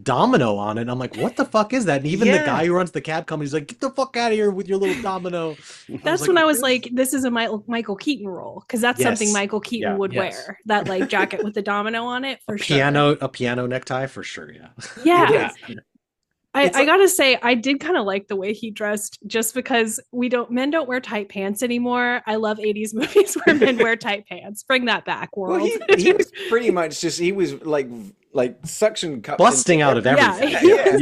domino on it. And I'm like, what the fuck is that? And even the guy who runs the cab company is like, get the fuck out of here with your little domino.
That's when I was like, this is a Michael Keaton role, because that's something Michael Keaton would wear. That like jacket with the domino on it for sure.
A piano necktie for sure.
Yeah. I gotta say, I did kind of like the way he dressed, just because men don't wear tight pants anymore. I love 80s movies where men wear tight pants. Bring that back, world.
Well, he was pretty much he was like suction cups
busting out of everything.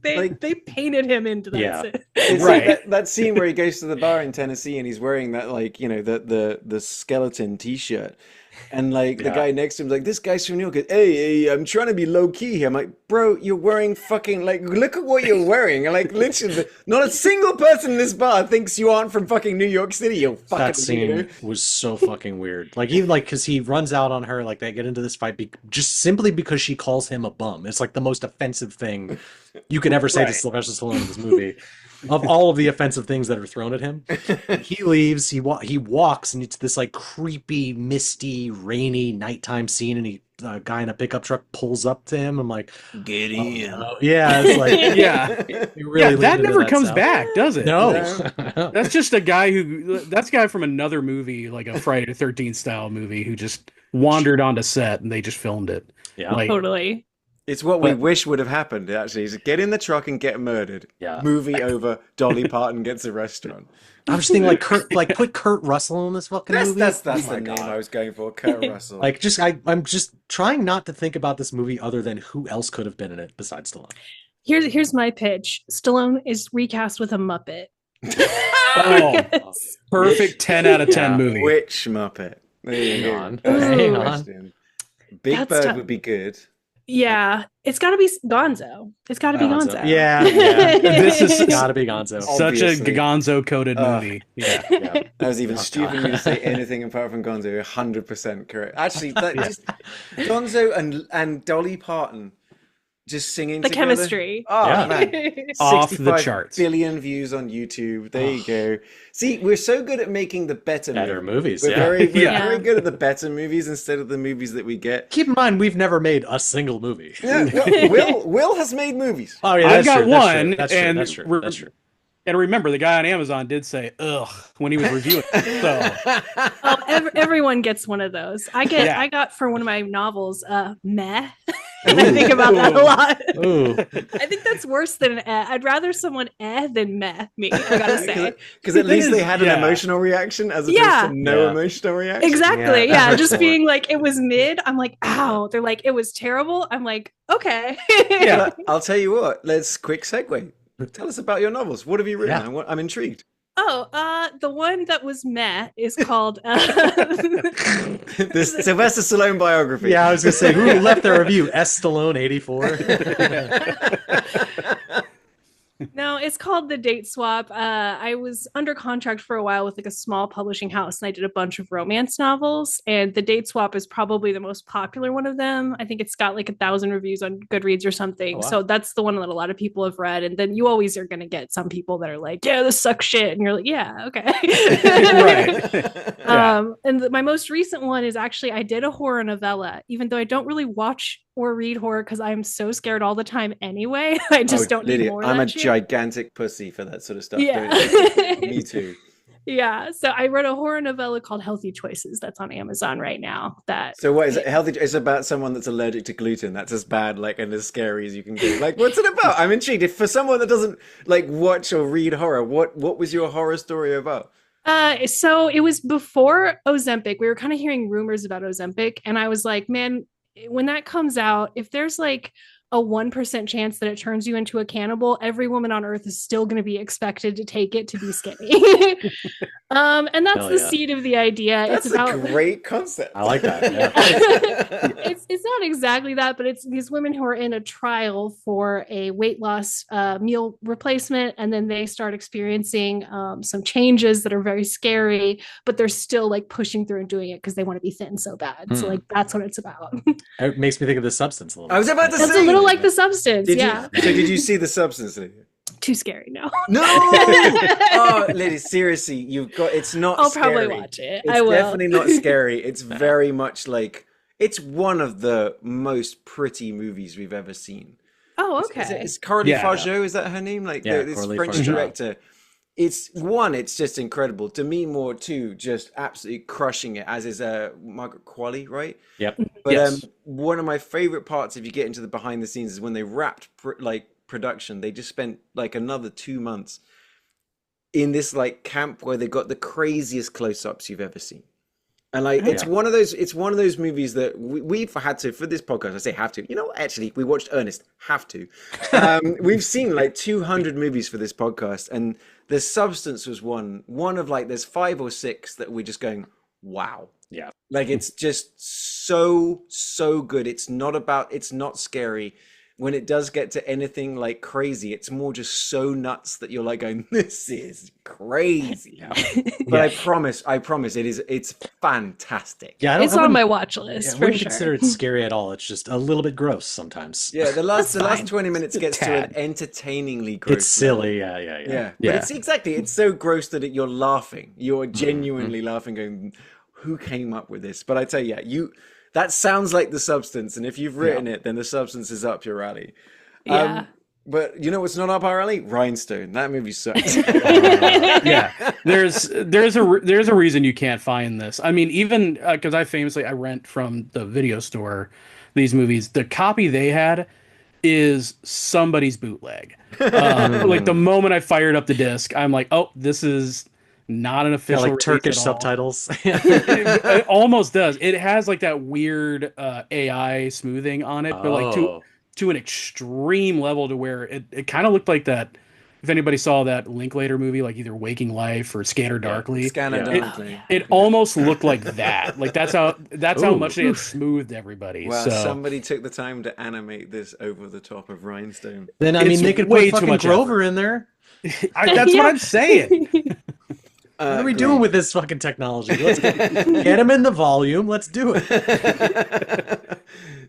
They painted him into that.
It's like that scene where he goes to the bar in Tennessee and he's wearing that the skeleton t-shirt. And like the guy next to him, like, this guy's from New York. Hey, I'm trying to be low key here. I'm like, bro, you're wearing fucking look at what you're wearing. And like, literally, not a single person in this bar thinks you aren't from fucking New York City. You fucking
that scene was so fucking weird. Like, even like because he runs out on her, like they get into this fight just simply because she calls him a bum. It's like the most offensive thing you could ever say to Sylvester Stallone in this movie. Of all of the offensive things that are thrown at him, he leaves. He walks, and it's this like creepy, misty, rainy nighttime scene. And a guy in a pickup truck pulls up to him. I'm like, get in. Yeah, it's like
that never comes back, does it?
No,
that's just a guy that's a guy from another movie, like a Friday the 13th style movie, who just wandered onto set and they just filmed it.
Yeah,
totally.
It's what we wish would have happened, actually. Is get in the truck and get murdered.
Yeah.
Movie over. Dolly Parton gets a restaurant.
I'm just thinking put Kurt Russell in this fucking movie.
That's the name I was going for, Kurt Russell.
I'm just trying not to think about this movie other than who else could have been in it besides Stallone.
Here's my pitch. Stallone is recast with a Muppet.
Yes. Perfect 10 out of 10 movie.
Which Muppet?
Hang on.
Big Bird would be good.
Yeah, it's got to be Gonzo. It's got to be Gonzo.
Yeah.
This is
got to be Gonzo.
Such a Gonzo-coded movie. Yeah.
That was even stupid of me to say anything apart from Gonzo. 100% correct. Actually, just Gonzo and Dolly Parton just singing
the
together.
Chemistry.
Oh man,
Off the charts.
Billion views on YouTube. There you go. See, we're so good at making the better
movies.
We're very good at the better movies instead of the movies that we get.
Keep in mind, we've never made a single movie.
Yeah, Will has made movies.
Oh yeah,
I've got one.
That's true.
And remember, the guy on Amazon did say "ugh" when he was reviewing it. So
everyone gets one of those. I got for one of my novels, meh. And I think about that a lot.
Ooh.
I think that's worse than I'd rather someone than meh me. I gotta say,
because at least they had an emotional reaction as opposed to no emotional reaction.
Exactly. Yeah, just being like it was mid. I'm like, ow. They're like it was terrible. I'm like, okay.
Yeah. I'll tell you what. Let's quick segue. Tell us about your novels. What have you written? I'm intrigued.
Oh, the one that was meh is called
the Sylvester Stallone biography.
Yeah, I was gonna say, who left the review? S. Stallone 84.
No, it's called The Date Swap. I was under contract for a while with like a small publishing house, and I did a bunch of romance novels. And The Date Swap is probably the most popular one of them. I think it's got like 1,000 reviews on Goodreads or something. Oh, wow. So that's the one that a lot of people have read. And then you always are going to get some people that are like, "Yeah, this sucks shit," and you're like, "Yeah, okay." Right. And my most recent one is actually I did a horror novella, even though I don't really watch or read horror because I'm so scared all the time anyway. I just don't need more of that shit.
Gigantic pussy for that sort of stuff.
Yeah.
Me too.
Yeah. So I wrote a horror novella called Healthy Choices that's on Amazon right now.
So what is it? Healthy? It's about someone that's allergic to gluten. That's as bad, and as scary as you can get. What's it about? I'm intrigued. If for someone that doesn't watch or read horror, what was your horror story about?
So it was before Ozempic. We were kind of hearing rumors about Ozempic, and I was like, man, when that comes out, if there's a 1% chance that it turns you into a cannibal, every woman on earth is still going to be expected to take it to be skinny. And that's the seed of the idea.
That's a great concept.
I like that. Yeah.
It's not exactly that, but it's these women who are in a trial for a weight loss meal replacement, and then they start experiencing some changes that are very scary, but they're still pushing through and doing it because they want to be thin so bad. So that's what it's about.
It makes me think of The Substance a little.
I was about to say.
That's a little like The Substance.
Did you see The Substance?
Too scary. No.
Oh, Lydia, seriously, it's not
I'll
scary.
Probably watch it.
It's definitely not scary. It's very much it's one of the most pretty movies we've ever seen.
Oh, okay.
It's Coralie Fargeau, is that her name? This French director. It's just incredible. Demi Moore too, just absolutely crushing it, as is Margaret Qualley, right?
Yep.
But one of my favorite parts, if you get into the behind the scenes, is when they wrapped production. They just spent another 2 months in this camp where they got the craziest close-ups you've ever seen. And it's one of those movies that we've had to, for this podcast, I say have to. You know, actually, we watched Ernest, have to. We've seen 200 movies for this podcast, and The Substance was one of there's 5 or 6 that we're just going, wow.
Yeah.
It's just so good. It's not scary. When it does get to anything crazy, it's more just so nuts that you're going, this is crazy.
Yeah.
But I promise it's fantastic.
Yeah, it's on my watch list.
I wouldn't consider it scary at all. It's just a little bit gross sometimes.
Yeah, the last 20 minutes gets to an entertainingly gross.
It's silly, yeah.
But it's so gross that you're laughing. You're genuinely laughing, going, who came up with this? But I tell you, that sounds like The Substance, and if you've written it, then The Substance is up your alley.
Yeah.
But you know what's not up our alley? Rhinestone. That movie sucks.
Yeah, there's a reason you can't find this. I mean, even because I rent from the video store these movies. The copy they had is somebody's bootleg. Like the moment I fired up the disc, I'm like, oh, this is not an official
like
release
Turkish
at all.
subtitles.
It almost does. It has like that weird AI smoothing on it, but like to an extreme level to where it kind of looked like that. If anybody saw that Linklater movie, like either Waking Life or Scanner Darkly,
Darkly.
it almost looked like that. Like that's how much they had smoothed everybody.
Wow,
So
somebody took the time to animate this over the top of Rhinestone.
Then I mean,
It's
they could
way
put
too
fucking
much
Grover in there.
that's what I'm saying.
What are we doing with this fucking technology? Let's get him in the volume. Let's do it.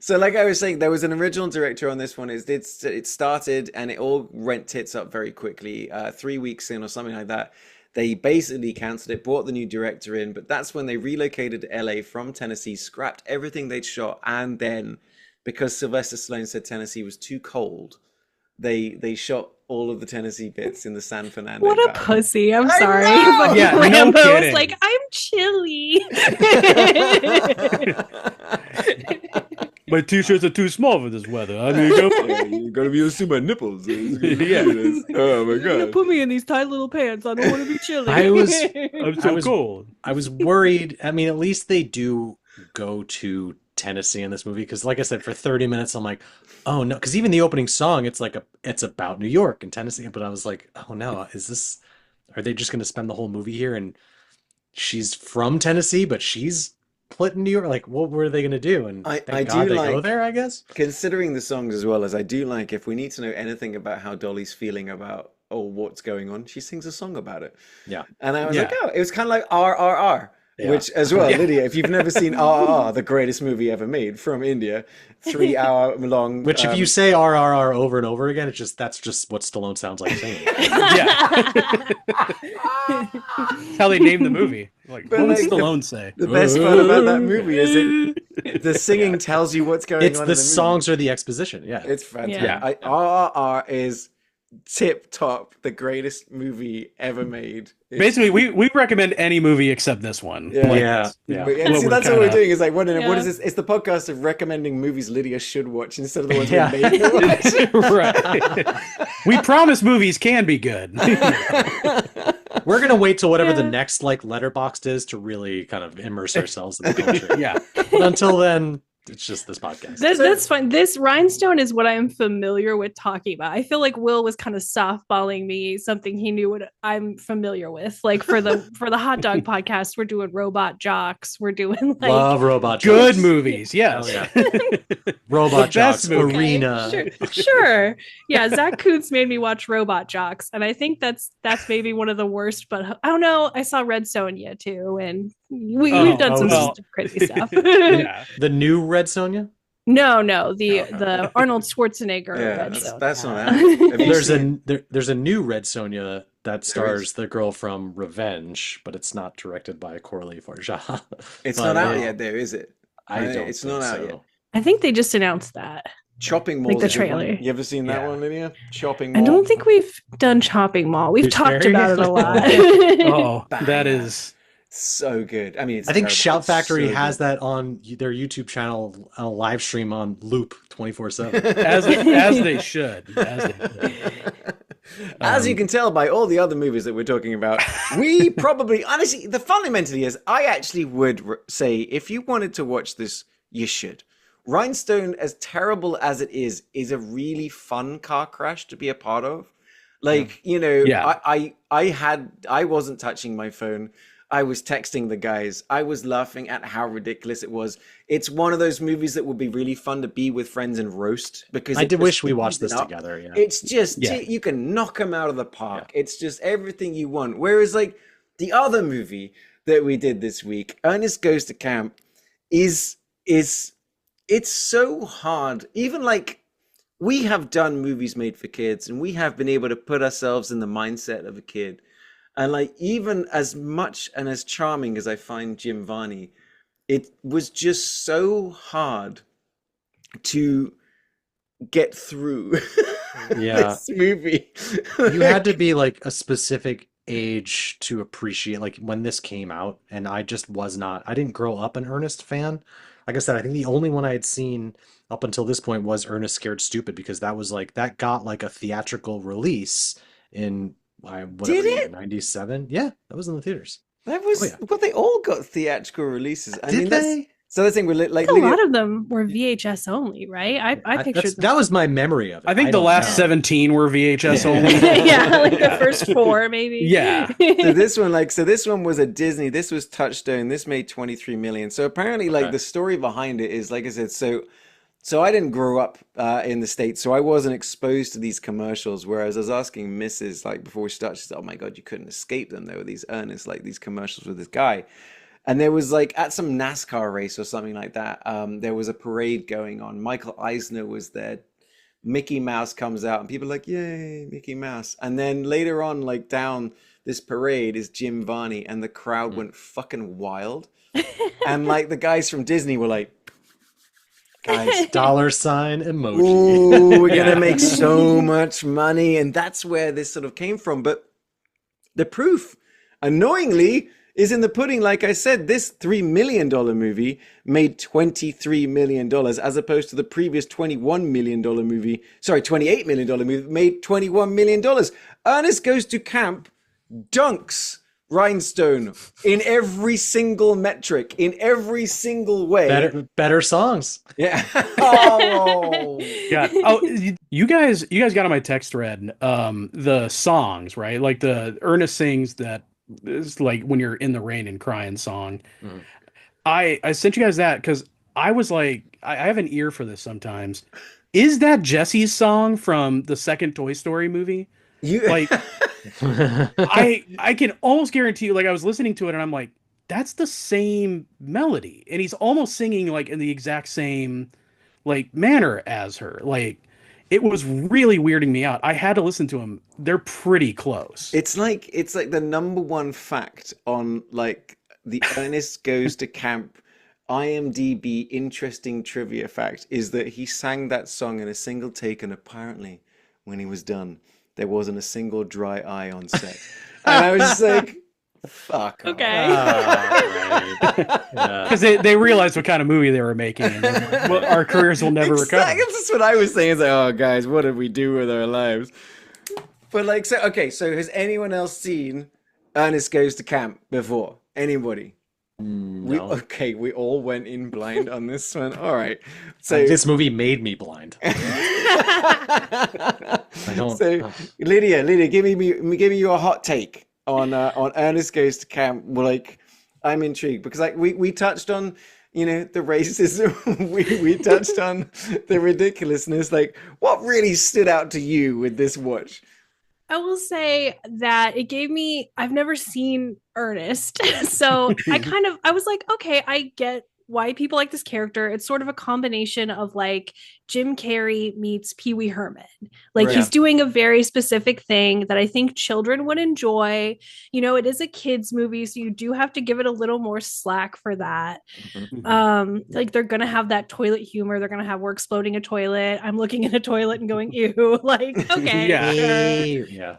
So like I was saying, there was an original director on this one. It started and it all went tits up very quickly. 3 weeks in or something like that, they basically cancelled it, brought the new director in, but that's when they relocated to LA from Tennessee, scrapped everything they'd shot, and then because Sylvester Stallone said Tennessee was too cold, they shot all of the Tennessee bits in the San Fernando
What a
Valley.
pussy. I'm sorry.
know!
But
Yeah, no
Rambo was
kidding.
like, I'm chilly.
My t-shirts are too small for this weather. I need to go.
Yeah, you gotta be able to see my nipples.
Yeah.
Oh my god.
Put me in these tight little pants. I don't want to be chilly.
I'm so
I was-
cold.
I was worried. I mean, at least they do go to Tennessee in this movie because, like I said, for 30 minutes, I'm like, oh no, because even the opening song, it's about New York and Tennessee. But I was like, oh no, are they just going to spend the whole movie here? And she's from Tennessee, but she's split in New York. Like, what were they going to do? And
I
thank
do
God they go
like-
there, I guess.
Considering the songs as well, as I do like, if we need to know anything about how Dolly's feeling about what's going on, she sings a song about it.
Yeah.
And I was
Yeah.
like, oh, it was kind of like RRR.
Yeah.
Which as well, Lydia, if you've never seen RRR, the greatest movie ever made from India, 3 hour long.
Which, if you say RRR over and over again, that's just what Stallone sounds like singing.
Yeah. That's how they named the movie. Like,
But
what would
like,
Stallone say?
the best part about that movie is the singing tells you what's going
It's
on.
the
in the movie.
songs or the exposition. Yeah.
It's fantastic.
Yeah.
RRR is tip top, the greatest movie ever made.
Basically, we recommend any movie except this one.
Yeah.
Like,
Yeah.
But, and
What
see,
we're
that's what we're
kinda-
doing. Is like, what
Yeah.
is this? It's the podcast of recommending movies Lydia should watch instead of the ones
Yeah.
we made her watch.
Right. We promise movies can be good.
We're gonna wait till whatever the
Yeah.
next Letterboxd is to really kind of immerse ourselves in the culture.
Yeah.
But until then, it's just this podcast.
That's fine. This Rhinestone is what I'm familiar with talking about. I feel like Will was kind of softballing me something he knew what I'm familiar with. Like for the hot dog podcast, we're doing Robot Jocks. We're doing like
Love Robot
Good
Jocks.
movies. Yes.
Hell yeah. Robot
The
Jocks,
best movie.
Arena.
Sure. Yeah, Zach Kuntz made me watch Robot Jocks, and I think that's maybe one of the worst. But I don't know. I saw Red Sonja too, and we've done some
well.
crazy stuff.
Yeah.
The new Red Sonja?
No,
Oh,
the Arnold Schwarzenegger.
Yeah,
Red
that's
Sonja.
not out. Have you
There's
seen
there's a new Red Sonja that
is.
stars the girl from Revenge, but it's not directed by Coralie Farjah.
It's
But,
not out
uh,
yet, there, is it?
I don't.
It's
think
not out
so.
yet.
I think they just announced that.
Chopping
Like
Mall.
the trailer.
You ever seen that
Yeah.
one, Lydia? Chopping
I
Mall.
don't think we've done Chopping Mall. We've
Tooth
talked
Fairy?
about it a lot.
Oh, that is.
So good. I mean, it's
I think
terrible.
Shout
It's
Factory
so
has
good.
that on their YouTube channel on a live stream on loop 24/7.
As they should. As they should.
As you can tell by all the other movies that we're talking about, we probably, honestly, the fundamentally is, I actually would say if you wanted to watch this, you should. Rhinestone, as terrible as it is a really fun car crash to be a part of. Like, you know,
Yeah.
I wasn't touching my phone. I was texting the guys. I was laughing at how ridiculous it was. It's one of those movies that would be really fun to be with friends and roast because
I
it
did
just
wish we
tees
watched
it
this
up.
together. Yeah.
It's just
Yeah.
you can knock them out of the park. It's just everything you want. Whereas like the other movie that we did this week, Ernest Goes to Camp, is it's so hard. Even like we have done movies made for kids, and we have been able to put ourselves in the mindset of a kid. And like even as much and as charming as I find Jim Varney, it was just so hard to get through
Yeah.
this movie.
You had to be like a specific age to appreciate like when this came out, and I just was not. I didn't grow up an Ernest fan. Like I said, I think the only one I had seen up until this point was Ernest Scared Stupid, because that was like that got like a theatrical release in whatever
Did
year,
it?
97. Yeah, that was in the theaters.
That was
Oh, yeah.
well. They all got theatrical releases. I
Did
mean, that's
they?
so. The thing with like
A
Lydia,
lot of them were VHS only, right? I pictured them.
That was my memory of it.
I think the
don't
last
know.
17 were VHS only.
Yeah, like
Yeah.
the first four, maybe.
Yeah.
so this one was a Disney. This was Touchstone. This made 23 million. So apparently, like
Okay.
the story behind it is, like I said, so I didn't grow up in the States, so I wasn't exposed to these commercials. Whereas I was asking Mrs. like before we started, she said, "Oh my God, you couldn't escape them. There were these Ernest like these commercials with this guy." And there was like at some NASCAR race or something like that. There was a parade going on. Michael Eisner was there. Mickey Mouse comes out, and people are like, "Yay, Mickey Mouse!" And then later on, like down this parade is Jim Varney, and the crowd went fucking wild. And like the guys from Disney were like, "Guys,
Dollar sign emoji.
ooh, we're
Yeah.
gonna make so much money," and that's where this sort of came from. But the proof, annoyingly, is in the pudding. Like I said, this $3 million movie made $23 million, as opposed to the previous $21 million movie. Sorry, $28 million movie made $21 million. Ernest Goes to Camp dunks Rhinestone in every single metric, in every single way.
Better songs.
Yeah. Oh.
Yeah. Oh, you guys got on my text thread the songs, right? Like the Ernest sings that is like when you're in the rain and crying song.
Mhm.
I sent you guys that because I was like, I have an ear for this sometimes. Is that Jesse's song from the second Toy Story movie?
You
Like I can almost guarantee you, like I was listening to it and I'm like, that's the same melody. And he's almost singing like in the exact same like manner as her. Like it was really weirding me out. I had to listen to him. They're pretty close.
It's like the number one fact on like the Ernest Goes to Camp IMDb interesting trivia fact is that he sang that song in a single take, and apparently when he was done, there wasn't a single dry eye on set. And I was just like, fuck. off.
Okay.
Yeah.
Because they realized what kind of movie they were making. And they're like, well, our careers will never
Exactly.
recover.
That's what I was saying. It's like, oh, guys, what did we do with our lives? But like, so has anyone else seen Ernest Goes to Camp before? Anybody?
No.
We all went in blind on this one. All right. So
This movie made me blind. I don't.
So Lydia, give me your hot take on Ernest Goes to Camp. Well, like, I'm intrigued because like we touched on, you know, the racism. we touched on the ridiculousness. Like, what really stood out to you with this watch?
I will say that it gave me, I've never seen Ernest. So I was like, okay, I get why people like this character. It's sort of a combination of like Jim Carrey meets Pee Wee Herman. Like
Right.
he's doing a very specific thing that I think children would enjoy. You know, it is a kids movie, so you do have to give it a little more slack for that. Like they're gonna have that toilet humor. They're gonna have we're exploding a toilet. I'm looking in a toilet and going ew. Like okay,
Yeah.
sure.
Yeah.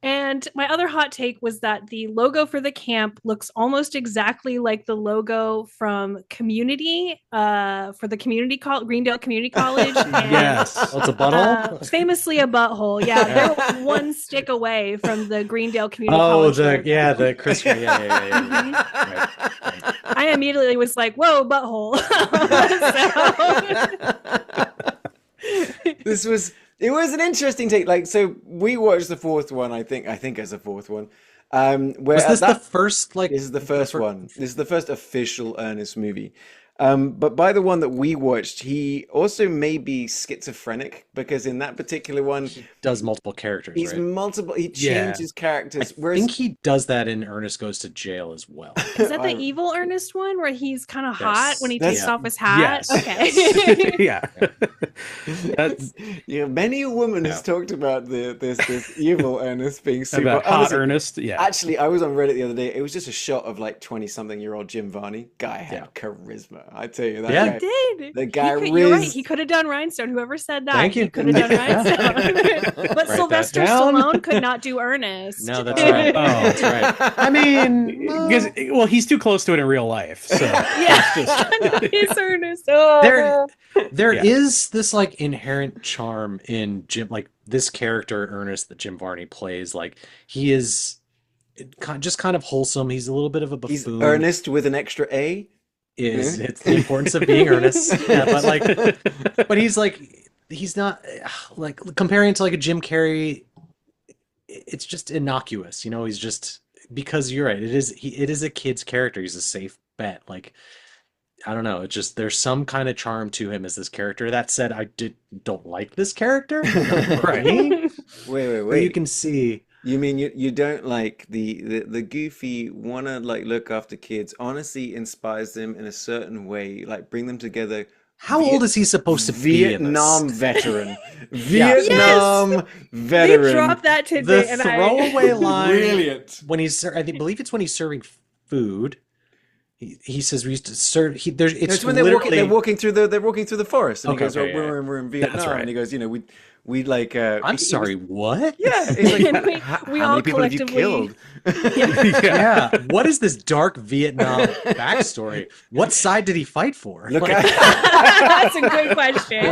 And my other hot take was that the logo for the camp looks almost exactly like the logo from Community, for the Greendale Community College. And,
Yes.
Oh, it's a butthole.
famously a butthole. Yeah, they're one stick away from the Greendale Community
Oh,
College.
the
logo.
the Christian. Yeah. Right.
I immediately was like, "Whoa, butthole!" So-
It was an interesting take. Like, so we watched the fourth one. I think as a fourth one. Where
Was this
at
the first like?
This is the first one. This is the first official Ernest movie. But by the one that we watched, he also may be schizophrenic because in that particular one,
Does multiple characters,
he's
right?
multiple. He
Yeah.
changes characters.
I think he does that in Ernest Goes to Jail as well.
Is that the evil Ernest one where he's kind of hot
Yes.
when he
That's-
takes off his hat?
Yes.
Okay.
Yeah. That's
Yeah, many a woman has talked about this evil Ernest being super.
about hot
Honestly,
Ernest. Yeah.
Actually, I was on Reddit the other day. It was just a shot of like 20-something-year-old Jim Varney. Guy had charisma. I tell you that.
Yeah.
guy,
He did.
The guy
You're right.
rizzed.
He could have done Rhinestone. Whoever said that.
Thank you.
He could have done Rhinestone. But
Write that
Sylvester
down.
Stallone could not do Ernest.
No, that's right.
Oh.
That's right. I mean,
Because well, he's too close to it in real life. So
Yeah. He's Ernest. Oh.
there
Yeah.
is this like inherent charm in Jim, like this character Ernest that Jim Varney plays. Like he is just kind of wholesome. He's a little bit of a
He's
buffoon.
Ernest with an extra A.
It's the importance of being earnest. Yeah, but he's not like comparing to like a Jim Carrey. It's just innocuous, you know. He's just, because you're right. It is a kid's character. He's a safe bet. Like, I don't know. It's just there's some kind of charm to him as this character. That said, I don't like this character. Right?
Wait.
But you can see.
You mean you don't like the goofy wanna like look after kids, honestly inspires them in a certain way, like bring them together.
How old is he supposed to be in this?
Vietnam veteran.
Yeah.
Vietnam
They
veteran.
dropped that
The
tidbit and
throwaway line
Brilliant.
when he's believe it's when he's serving food. He says we used to serve. It's
when
literally
they're walking through the forest, and
Okay,
he goes,
okay,
"Oh,
yeah.
we're in Vietnam,"
right.
and he goes, "You know, we like."
I'm sorry, what?
Yeah, he's like,
And we
how
all
many people have you
collectively-
killed?
Yeah. What is this dark Vietnam backstory? What side did he fight for?
Look
Like,
at
That's a good question.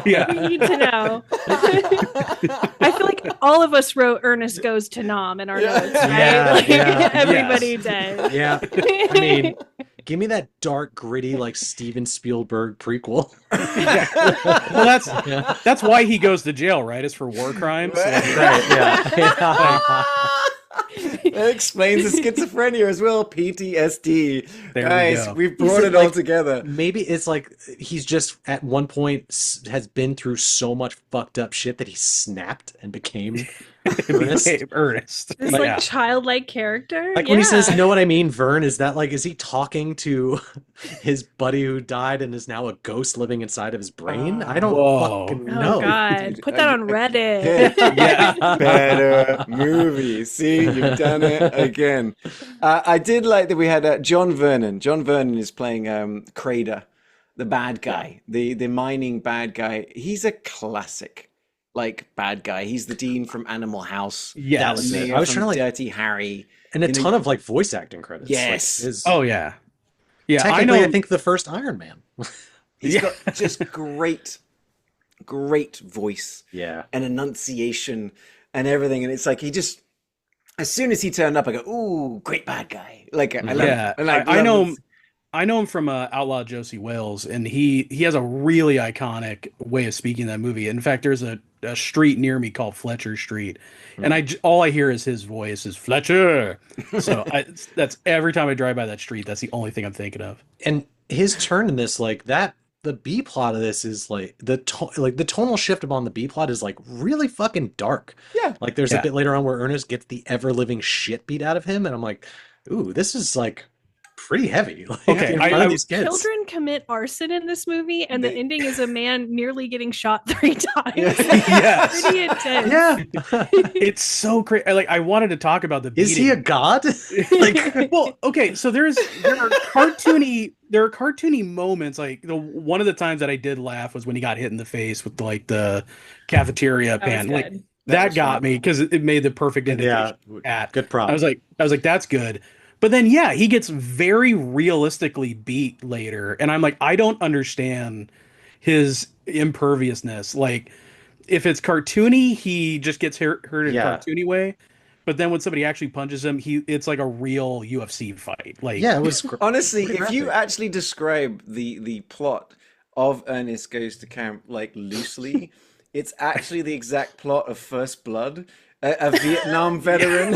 Yeah.
We need to know. I feel like all of us wrote Ernest Goes to Nam in our
Yeah.
notes, right?
Yeah,
Like,
yeah,
everybody did.
yeah. I mean, give me that dark, gritty, like Steven Spielberg prequel.
well, that's why he goes to jail, right? It's for war crimes.
Right, yeah.
That explains the schizophrenia as well. PTSD.
There we
Guys,
go.
we've brought
Is
it
it
all
like-
together.
Maybe it's like he's just at one point has been through so much fucked up shit that he snapped and became Ernest.
Ernest.
This
Yeah.
like childlike character.
Like when he says, "Know what I mean, Vern?" Is that like, is he talking to his buddy who died and is now a ghost living inside of his brain? I don't
Whoa.
fucking
Oh
know.
God, put that on Reddit.
Yeah.
Better movie. See, you've done it again. I did like that we had John Vernon. John Vernon is playing Crader, the bad guy, the mining bad guy. He's a classic, like, bad guy. He's the Dean from Animal House.
Yes.
That was it.
Mia
I was
from
trying to like,
Dirty Harry.
and a
you know-
ton of like voice acting credits. Like,
Yes.
his-
Oh yeah. Yeah. I
technically,
know.
I think the first Iron Man.
He's got just great voice
Yeah.
and enunciation and everything. And it's like he just, as soon as he turned up, I go, "Ooh, great bad guy!" Like I love,
Yeah, I know him. I know him from Outlaw Josie Wales, and he has a really iconic way of speaking in that movie. In fact, there's a street near me called Fletcher Street, and all I hear is his voice is Fletcher. So that's every time I drive by that street, that's the only thing I'm thinking of.
And his turn in this, like that, the B plot of this is like the tonal shift upon the B plot is like really fucking dark.
Yeah.
Like there's a
Yeah.
bit later on where Ernest gets the ever living shit beat out of him, and I'm like, ooh, this is like pretty heavy. Like,
Okay,
in front of these kids.
Children commit arson in this movie, and the ending is a man nearly getting shot 3 times.
Yes.
Pretty intense.
Yeah.
It's so crazy. Like I wanted to talk about the beating.
Is he a god?
Like, well, okay, so there are cartoony moments. Like one of the times that I did laugh was when he got hit in the face with like the cafeteria
That was
pan. Like
good.
that got me because it made the perfect indication.
Yeah. Good prop.
I was like, that's good. But then, yeah, he gets very realistically beat later, and I'm like, I don't understand his imperviousness. Like, if it's cartoony, he just gets hurt in a
Yeah.
cartoony way. But then when somebody actually punches him, it's like a real UFC fight. Like,
yeah, it was
Honestly,
pretty
if you
graphic.
actually describe the plot of Ernest Goes to Camp like loosely, it's actually the exact plot of First Blood. A Vietnam veteran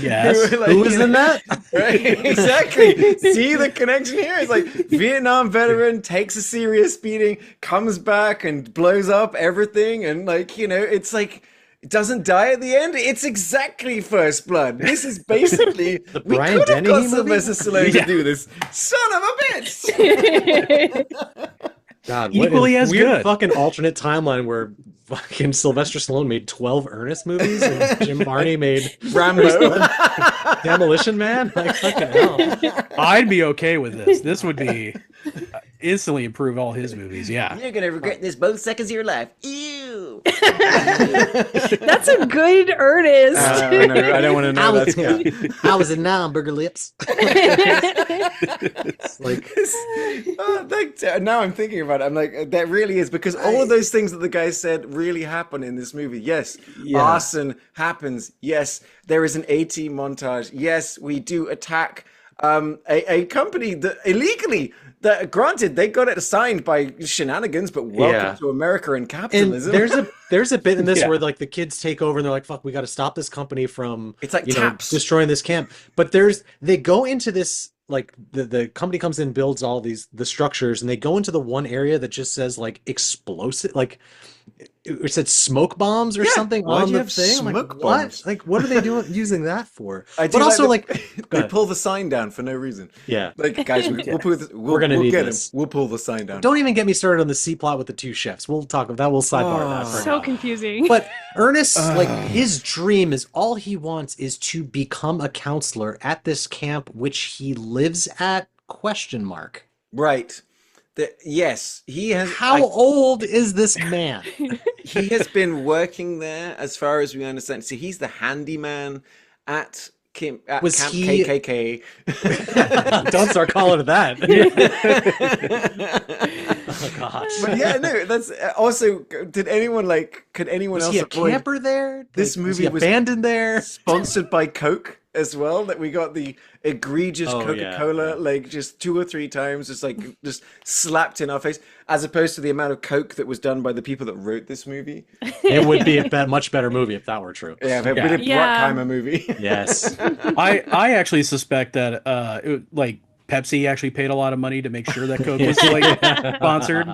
Yes.
Who was in that?
Right, exactly. See the connection here? It's like Vietnam veteran takes a serious beating, comes back and blows up everything, and like, you know, it's like it doesn't die at the end. It's exactly First Blood. This is basically we
Brian
could have got
Dennehy movie?
Sylvester Stallone
Yeah.
to do this. Son of a bitch.
God,
Equally
what a
as
weird
good.
fucking alternate timeline where fucking Sylvester Stallone made 12 Ernest movies and Jim Varney made
Rambo.
Demolition Man? Like, fucking hell.
I'd be okay with this. This would be instantly improve all his movies. Yeah.
You're gonna regret this both seconds of your life. Ew.
That's a good Ernest.
I don't want to know. That's
I was in Burger Lips. It's like,
now I'm thinking about it. I'm like, that really is, because all of those things that the guy said really happen in this movie. Yes, arson happens. Yes, there is an A-team montage. Yes, we do attack a company that illegally. That, granted, they got it assigned by shenanigans, but welcome to America and capitalism.
And there's a bit in this where like the kids take over and they're like, "Fuck, we got to stop this company from
it's like
destroying this camp." But they go into this, like the company comes in, builds all the structures, and they go into the one area that just says like explosive, like it said smoke bombs or something on the thing. I'm like, what? Like, what are they doing using that for? But also, like,
they pull the sign down for no reason.
Yeah,
like, guys, we're gonna need this. We'll pull the sign down.
Don't even get me started on the C plot with the two chefs. We'll talk about that. We'll sidebar that. For
so
now.
Confusing.
But Ernest, like, his dream is all he wants is to become a counselor at this camp, which he lives at? ?
Right. Yes, he has.
How old is this man?
He has been working there, as far as we understand. See, he's the handyman at Camp KKK.
Don't start calling it that. Oh gosh.
But yeah, no. That's also. Could anyone else?
Was he a camper there?
This movie was
abandoned there.
Sponsored by Coke as well. That we got the egregious Coca-Cola like just 2 or 3 times, just slapped in our face, as opposed to the amount of Coke that was done by the people that wrote this movie.
It would be a much better movie if that were true.
Yeah, if it would a Bruckheimer movie.
Yes.
I actually suspect that like Pepsi actually paid a lot of money to make sure that Coke was like sponsored.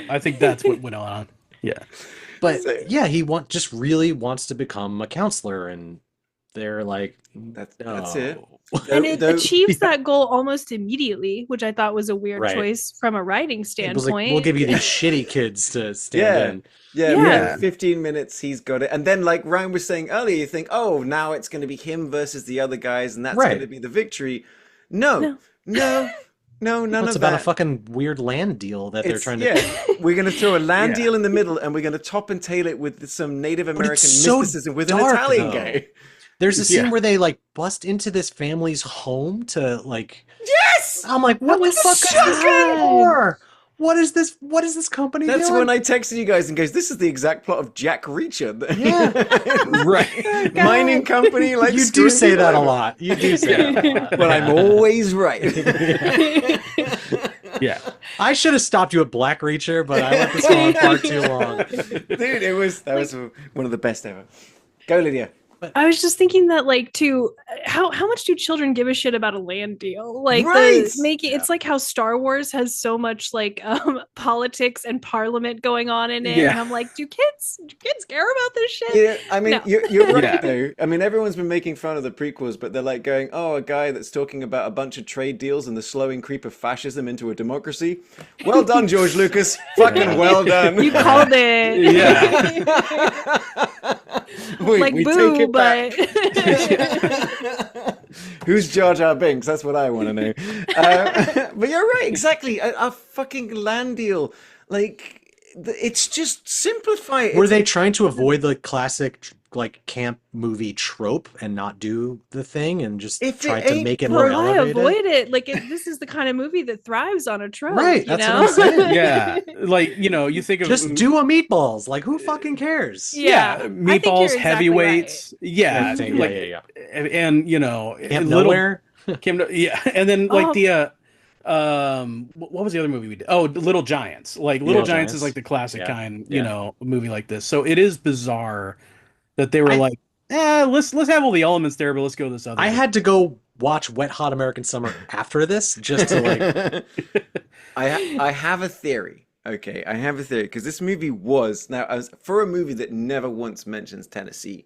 I think that's what went on. Yeah.
But yeah, he really wants to become a counselor, and they're like,
that's it.
And it achieves that goal almost immediately, which I thought was a weird choice from a writing standpoint.
Like, we'll give you these shitty kids to stand in.
Yeah, 15 minutes, he's got it. And then, like Ryan was saying earlier, you think, oh, now it's going to be him versus the other guys, and that's going to be the victory. No, none of that.
It's about a fucking weird land deal that they're trying to...
Yeah, we're going to throw a land deal in the middle, and we're going to top and tail it with some Native American mysticism with an Italian guy.
There's a scene where they like bust into this family's home to like.
Yes,
I'm like, what the fuck is this for? What is this? What is this company doing?
That's when I texted you guys and goes, "This is the exact plot of Jack Reacher."
Yeah, right.
Mining company, like
you do say that a lot. You do say that a lot.
But I'm always right.
Yeah,
I should have stopped you at Black Reacher, but I let this go on far too long.
Dude, that was one of the best ever. Go, Lydia.
I was just thinking that, like, how much do children give a shit about a land deal? Like, it's like how Star Wars has so much like politics and parliament going on in it, and I'm like, do kids care about this shit?
Yeah, I mean, you're right though. I mean, everyone's been making fun of the prequels, but they're like going, "Oh, a guy that's talking about a bunch of trade deals and the slowing creep of fascism into a democracy." Well done, George Lucas. Fucking well done.
You called it.
Yeah.
we
boo,
take it
but
who's Jar Jar Binks? That's what I want to know. But you're right, exactly. A fucking land deal, like it's just simplify it.
Were they trying to avoid the classic like camp movie trope and not do the thing and just try to make it more elevated?
Avoid it. Like this is the kind of movie that thrives on a trope,
right? That's what I'm saying.
Yeah, like you think of
just do a meatballs. Like who fucking cares?
Yeah, meatballs, heavyweights.
Right.
Yeah,
yeah.
And
Camp Nowhere.
And then like the what was the other movie we did? Oh, Little Giants. Like Little Giants is like the classic kind, movie like this. So it is bizarre that they were like, let's have all the elements there, but let's go this other.
I had to go watch Wet Hot American Summer after this just to like.
I have a theory. Okay, I have a theory because this movie was for a movie that never once mentions Tennessee,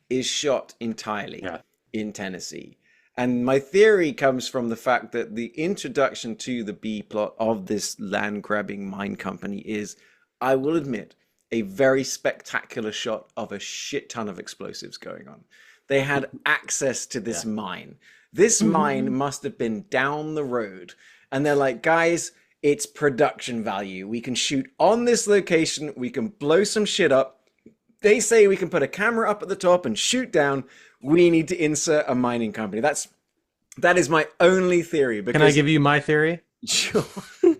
is shot entirely in Tennessee. And my theory comes from the fact that the introduction to the B plot of this land grabbing mine company is, I will admit, a very spectacular shot of a shit ton of explosives going on. They had access to this mine. This mine must have been down the road. And they're like, guys, it's production value. We can shoot on this location. We can blow some shit up. They say we can put a camera up at the top and shoot down. We need to insert a mining company. That is my only theory. Because...
Can I give you my theory?
Sure.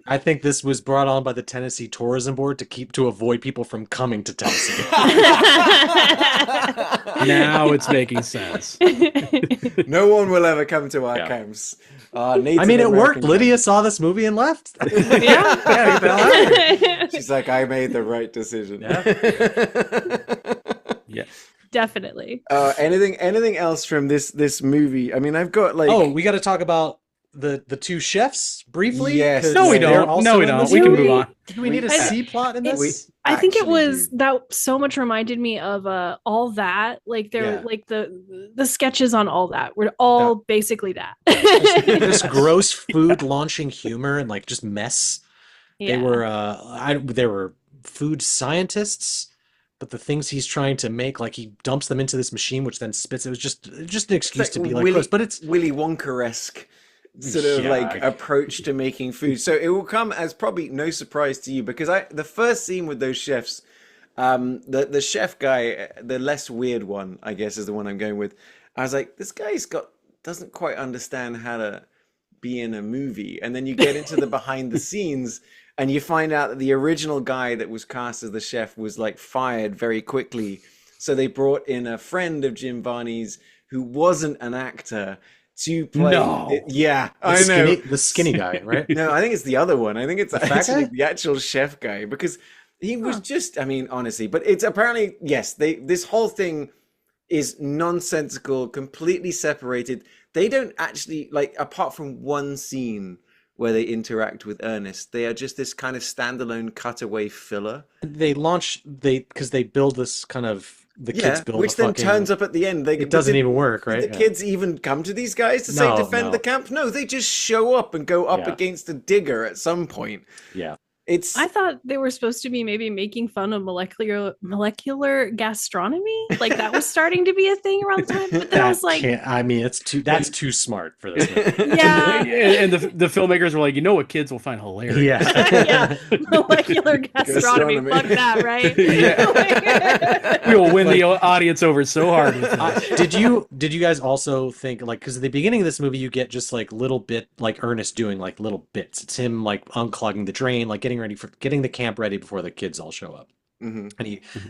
I think this was brought on by the Tennessee Tourism Board to avoid people from coming to Tennessee.
Now it's making sense.
No one will ever come to our camps.
I mean, it worked.
Camps.
Lydia saw this movie and left.
She's like, I made the right decision.
Yeah.
Definitely.
Anything else from this movie? I mean, I've got like...
Oh, we got to talk about the two chefs briefly?
Yes.
No, we don't. No, we don't. We can move on.
Do we need a C plot in this?
I think it was that so much reminded me of All That. Like like the sketches on All That were all basically that.
This gross food launching humor and like just mess.
Yeah.
They were food scientists, but the things he's trying to make, like he dumps them into this machine, which then spits. It was just an excuse to be like gross. But it's
Willy Wonka-esque sort of like approach to making food. So it will come as probably no surprise to you because the first scene with those chefs, the chef guy, the less weird one, I guess, is the one I'm going with. I was like, this guy's doesn't quite understand how to be in a movie. And then you get into the behind the scenes and you find out that the original guy that was cast as the chef was like fired very quickly. So they brought in a friend of Jim Varney's who wasn't an actor to play.
No.
I know.
The skinny guy, right?
No, I think it's the other one. I think it's actually the actual chef guy because he was just, I mean, honestly, but it's apparently, yes, this whole thing is nonsensical, completely separated. They don't actually, like, apart from one scene where they interact with Ernest, they are just this kind of standalone cutaway filler.
Because they build this kind of, the kids build
which then turns up at the end.
It doesn't even work, right?
Did the kids even come to these guys to say defend the camp? No, they just show up and go up against a digger at some point.
Yeah.
I thought they were supposed to be maybe making fun of molecular gastronomy. Like that was starting to be a thing around the time. But then I was like,
that's too smart for this movie.
Yeah.
And the filmmakers were like, you know what kids will find hilarious.
Yeah.
Molecular gastronomy. Fuck that, right?
We will win the audience over so hard with this.
Did you guys also think, like, because at the beginning of this movie you get just like little bit, like Ernest doing like little bits. It's him like unclogging the drain, like getting the camp ready before the kids all show up. And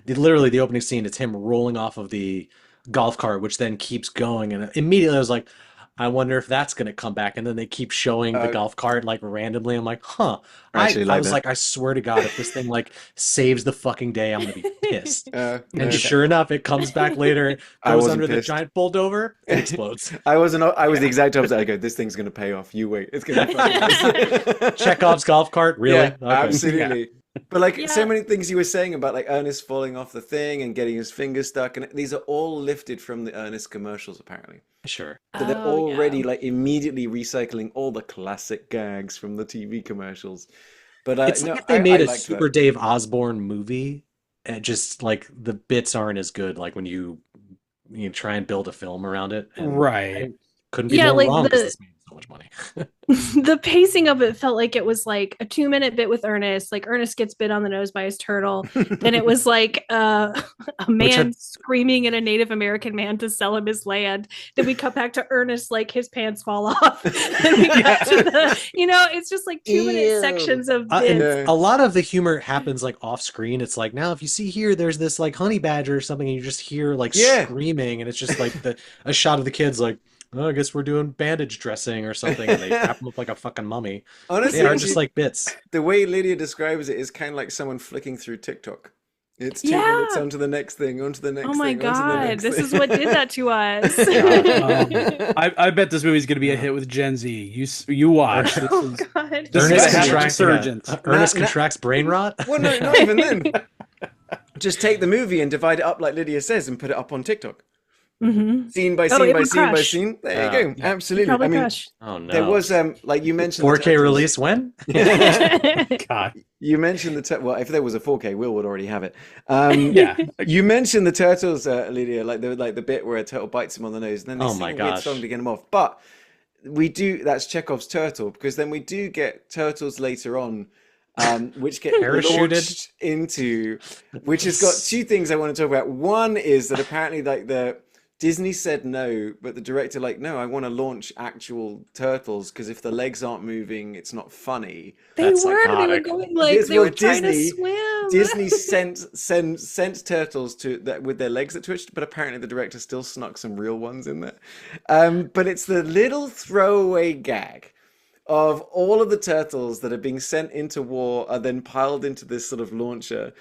literally the opening scene, it's him rolling off of the golf cart, which then keeps going, and immediately I was like, I wonder if that's going to come back. And then they keep showing the golf cart like randomly. I'm like, huh. I was like, I swear to God, if this thing like saves the fucking day, I'm going to be pissed. And sure enough, it comes back later, goes under the giant bulldozer, and explodes.
I was the exact opposite. I go, this thing's going to pay off. You wait. It's going to be
Chekhov's golf cart, really?
Yeah, okay. Absolutely. But like so many things you were saying about like Ernest falling off the thing and getting his fingers stuck, and these are all lifted from the Ernest commercials, apparently.
Sure.
So they're already like immediately recycling all the classic gags from the TV commercials. But
it's like if they made a Super Dave Osborne movie, and just like the bits aren't as good. Like when you try and build a film around it,
right?
Couldn't be more wrong because this made so much money.
The pacing of it felt like it was like a 2-minute bit with Ernest. Like Ernest gets bit on the nose by his turtle. Then it was like a man screaming at a Native American man to sell him his land. Then we cut back to Ernest, like his pants fall off. Then we cut to the, it's just like 2-minute sections of bits.
A lot of the humor happens like off screen. It's like, now if you see here, there's this like honey badger or something, and you just hear like screaming, and it's just like a shot of the kids like, oh, I guess we're doing bandage dressing or something, and they wrap them up like a fucking mummy.
Honestly,
they are just like bits.
The way Lydia describes it is kind of like someone flicking through TikTok. It's 2 minutes onto the next thing, onto the next thing.
Oh my God, this is what did that to us.
I bet this movie's going to be a hit with Gen Z. You watch.
Ernest contracts brain rot?
Well, no, not even then. Just take the movie and divide it up like Lydia says and put it up on TikTok.
Mhm.
Scene by
Oh,
scene
it
by
would
scene by
crush.
scene. There
Yeah.
you go.
Yeah.
Absolutely.
Probably
I mean,
crush.
Oh no.
there was like you mentioned the
4K
Turtles.
release when?
God.
You mentioned well, if there was a 4K, Will would already have it.
Yeah.
You mentioned the turtles, Lydia, like the bit where a turtle bites him on the nose, and then they
Oh
sing
my
a weird
gosh.
song to get him off. But we do that's Chekhov's turtle, because then we do get turtles later on, which get
Parachuted?
launched into, which has got two things I want to talk about. One is that apparently like the Disney said no, but the director like, no, I want to launch actual turtles because if the legs aren't moving, it's not funny.
They
That's
were. They were
psychotic.
going like
Yes,
they were
well,
trying to
Disney-
swim.
Disney sent turtles to that with their legs that twitched, but apparently the director still snuck some real ones in there. But it's the little throwaway gag of all of the turtles that are being sent into war are then piled into this sort of launcher.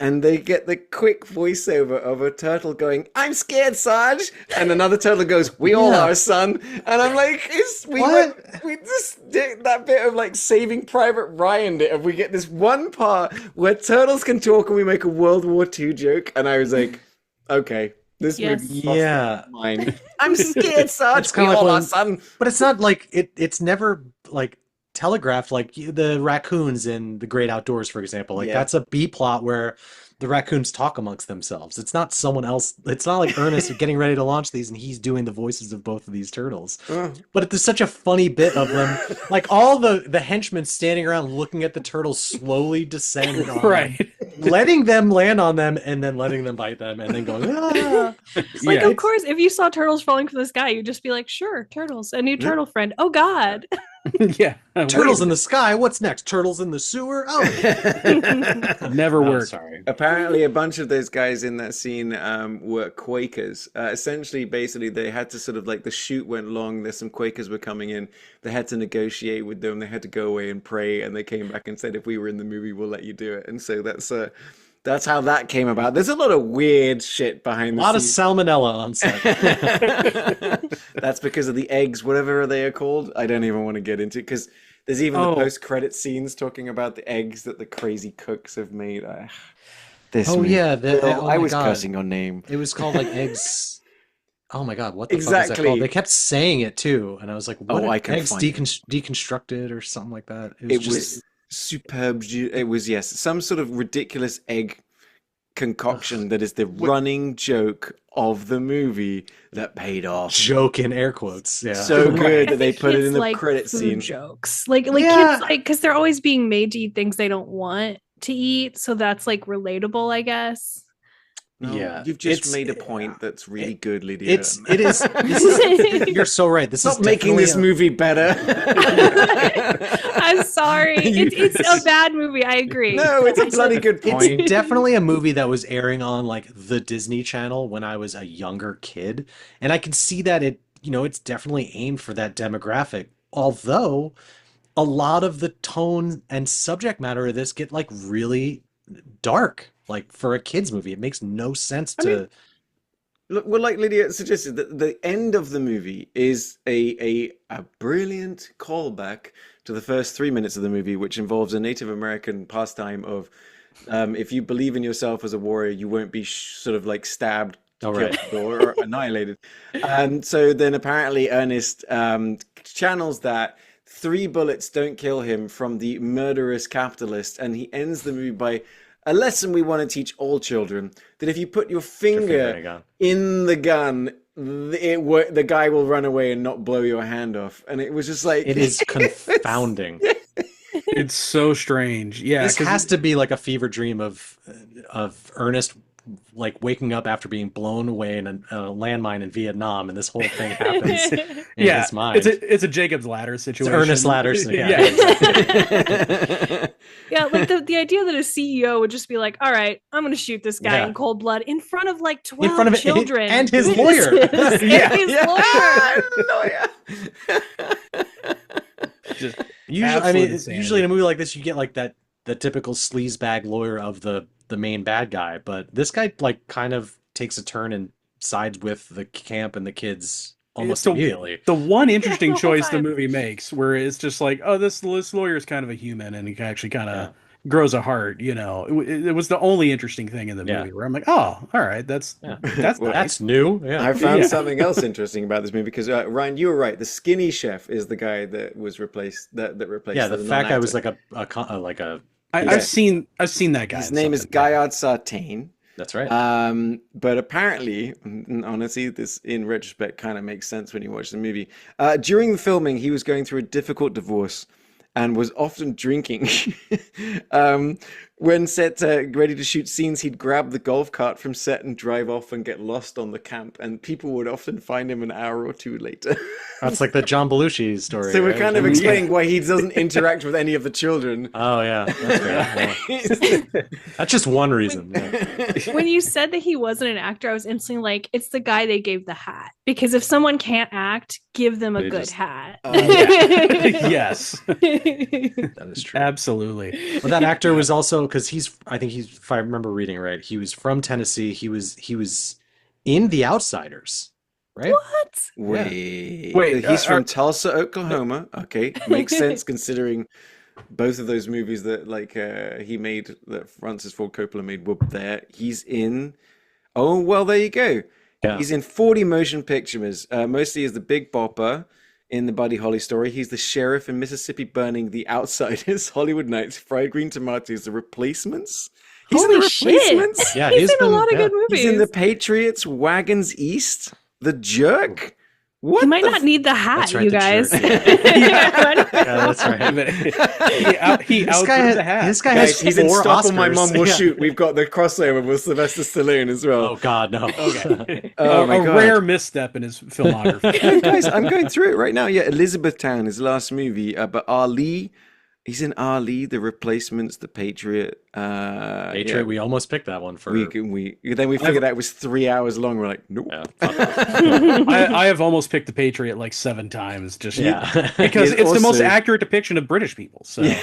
And they get the quick voiceover of a turtle going, "I'm scared, Sarge," and another turtle goes, "We all
Yeah.
are, son." And I'm like, we just did that bit of like Saving Private Ryan. We get this one part where turtles can talk, and we make a World War II joke. And I was like, okay, this
Yes.
movie
Yeah.
mine. I'm scared, Sarge.
It's
We
kinda like
all
when-
are, son.
But it's not like it's never like telegraphed like the raccoons in The Great Outdoors, for example. Like
Yeah.
that's a B plot where the raccoons talk amongst themselves. It's not someone else. It's not like Ernest getting ready to launch these and he's doing the voices of both of these turtles. But it's such a funny bit of them, like all the henchmen standing around looking at the turtles slowly descend on them,
Right.
letting them land on them and then letting them bite them and then going, ah.
It's like,
Yeah.
of course, if you saw turtles falling from the sky, you'd just be like, "Sure, turtles, a new turtle friend." Oh God.
Yeah.
Turtles in the sky. What's next? Turtles in the sewer. Oh,
Never
oh,
worked.
sorry.
Apparently, a bunch of those guys in that scene were Quakers. Essentially, basically, they had to sort of like the shoot went long. There's some Quakers were coming in. They had to negotiate with them. They had to go away and pray, and they came back and said, "If we were in the movie, we'll let you do it." And so that's how that came about. There's a lot of weird shit behind
A
the
lot of
scenes.
salmonella on set.
That's because of the eggs, whatever they are called. I don't even want to get into because there's even the
Oh.
post-credit scenes talking about the eggs that the crazy cooks have made. This
Oh,
movie.
yeah,
Will,
oh
I
my
was
God.
cursing your name.
It was called like eggs. Oh my God, what the fuck is that
Exactly.
called? They kept saying it too, and I was like, "What?
Oh, I can
eggs
find it.
deconstructed or something like that?"
It was superb. It was, yes, some sort of ridiculous egg concoction that is the running joke of the movie that paid off.
joke in air quotes. Yeah.
So good
I
that they
think
put it
kids
in the
like
credit
food
scene.
jokes, like
Yeah.
kids, like because they're always being made to eat things they don't want to eat, so that's like relatable, I guess.
No,
Yeah,
you've just
it's-
made a point that's really good, Lydia.
it is. This is you're so right. This
Stop
is
making this
definitely
movie better.
I'm sorry, it's a bad movie. I agree.
No, it's a bloody good point.
It's definitely a movie that was airing on like the Disney Channel when I was a younger kid, and I can see that it's definitely aimed for that demographic. Although a lot of the tone and subject matter of this get like really dark, like for a kids movie. It makes no sense
I
to.
mean, Look, well, like Lydia suggested, the end of the movie is a brilliant callback to the first 3 minutes of the movie, which involves a Native American pastime of if you believe in yourself as a warrior, you won't be sort of like stabbed,
Oh,
killed,
right.
or annihilated. And so then apparently Ernest channels that 3 bullets don't kill him from the murderous capitalist, and he ends the movie by a lesson we want to teach all children, that if you put your
finger in a
finger
gun.
in the gun, the guy will run away and not blow your hand off. And it was just like
It is confounding.
It's so strange. Yeah.
This
'cause-
has to be like a fever dream of Ernest like waking up after being blown away in a landmine in Vietnam, and this whole thing happens in
yeah,
his mind.
it's a Jacob's Ladder situation.
Ernest Ladders, yeah.
Yeah, like the idea that a CEO would just be like, "All right, I'm going to shoot this guy
Yeah.
in cold blood in front of like 12
front of
children
and his
witnesses,
lawyer.
and
Yeah.
his lawyer."
Just
Usually,
absolute insanity.
usually in a movie like this, you get like the typical sleazebag lawyer of the main bad guy, but this guy like kind of takes a turn and sides with the camp and the kids almost
So-
immediately.
The one interesting
the whole
choice the
time.
movie makes, where it's just like, oh, this lawyer is kind of a human, and he actually kind of grows a heart. You know, it was the only interesting thing in the movie where I'm like, oh, all right, that's
Well,
nice.
That's new. Yeah.
I found
Yeah.
something else interesting about this movie because Ryan, you were right. The skinny chef is the guy that was replaced. That replaced.
Yeah, the fat guy was
non-actor.
like a
I've seen that guy.
His
in
name is
something.
Gayard Sartain.
that's right.
But apparently, and honestly, this in retrospect kind of makes sense when you watch the movie. During the filming, he was going through a difficult divorce and was often drinking. When set ready to shoot scenes, he'd grab the golf cart from set and drive off and get lost on the camp, and people would often find him an hour or two later.
That's like the John Belushi story.
So we're
right?
kind of explaining why he doesn't interact with any of the children.
Oh yeah, that's right. Well, that's just one reason. Yeah.
When you said that he wasn't an actor, I was instantly like, it's the guy they gave the hat. Because if someone can't act, give them a
They
good
just-
hat.
Yes,
That is true.
absolutely.
Well, that actor was also because if I remember reading right, he was from Tennessee. He was in The Outsiders, right?
What?
Wait, he's from Tulsa, Oklahoma. Okay, makes sense considering both of those movies that he made, that Francis Ford Coppola made, were there. He's in. Oh well, there you go.
Yeah.
He's in 40 motion pictures, mostly as the Big Bopper in the Buddy Holly story. He's the sheriff in Mississippi Burning, The Outsiders, Hollywood Nights, Fried Green Tomatoes, The Replacements. He's in
Holy
The
shit.
Replacements.
Yeah,
He's
he's
in a
been-
lot of
yeah.
good movies.
He's in The Patriots, Wagons East, The Jerk. What
He might
the
not need the hat,
That's right,
you
the
guys.
jerk,
Yeah.
Yeah, that's right.
he
This
outgrew
guy,
the hat.
this guy
Guys,
has
he's in
4
Stop or
Oscars.
My Mom Will
Yeah.
Shoot. We've got the crossover with Sylvester Stallone as well.
Oh God, no.
Okay.
Oh my
a
God.
rare misstep in his filmography.
Yeah, guys, I'm going through it right now. Yeah, Elizabethtown, his last movie. But Ali, he's in Ali, The Replacements, The Patriot.
Patriot, we almost picked that one for.
Then we figured out it was 3 hours long. We're like, nope.
Yeah, fuck that.
I have almost picked the Patriot like 7 times, just
Yeah.
because
He's
it's the most
also-
accurate depiction of British people. So
He's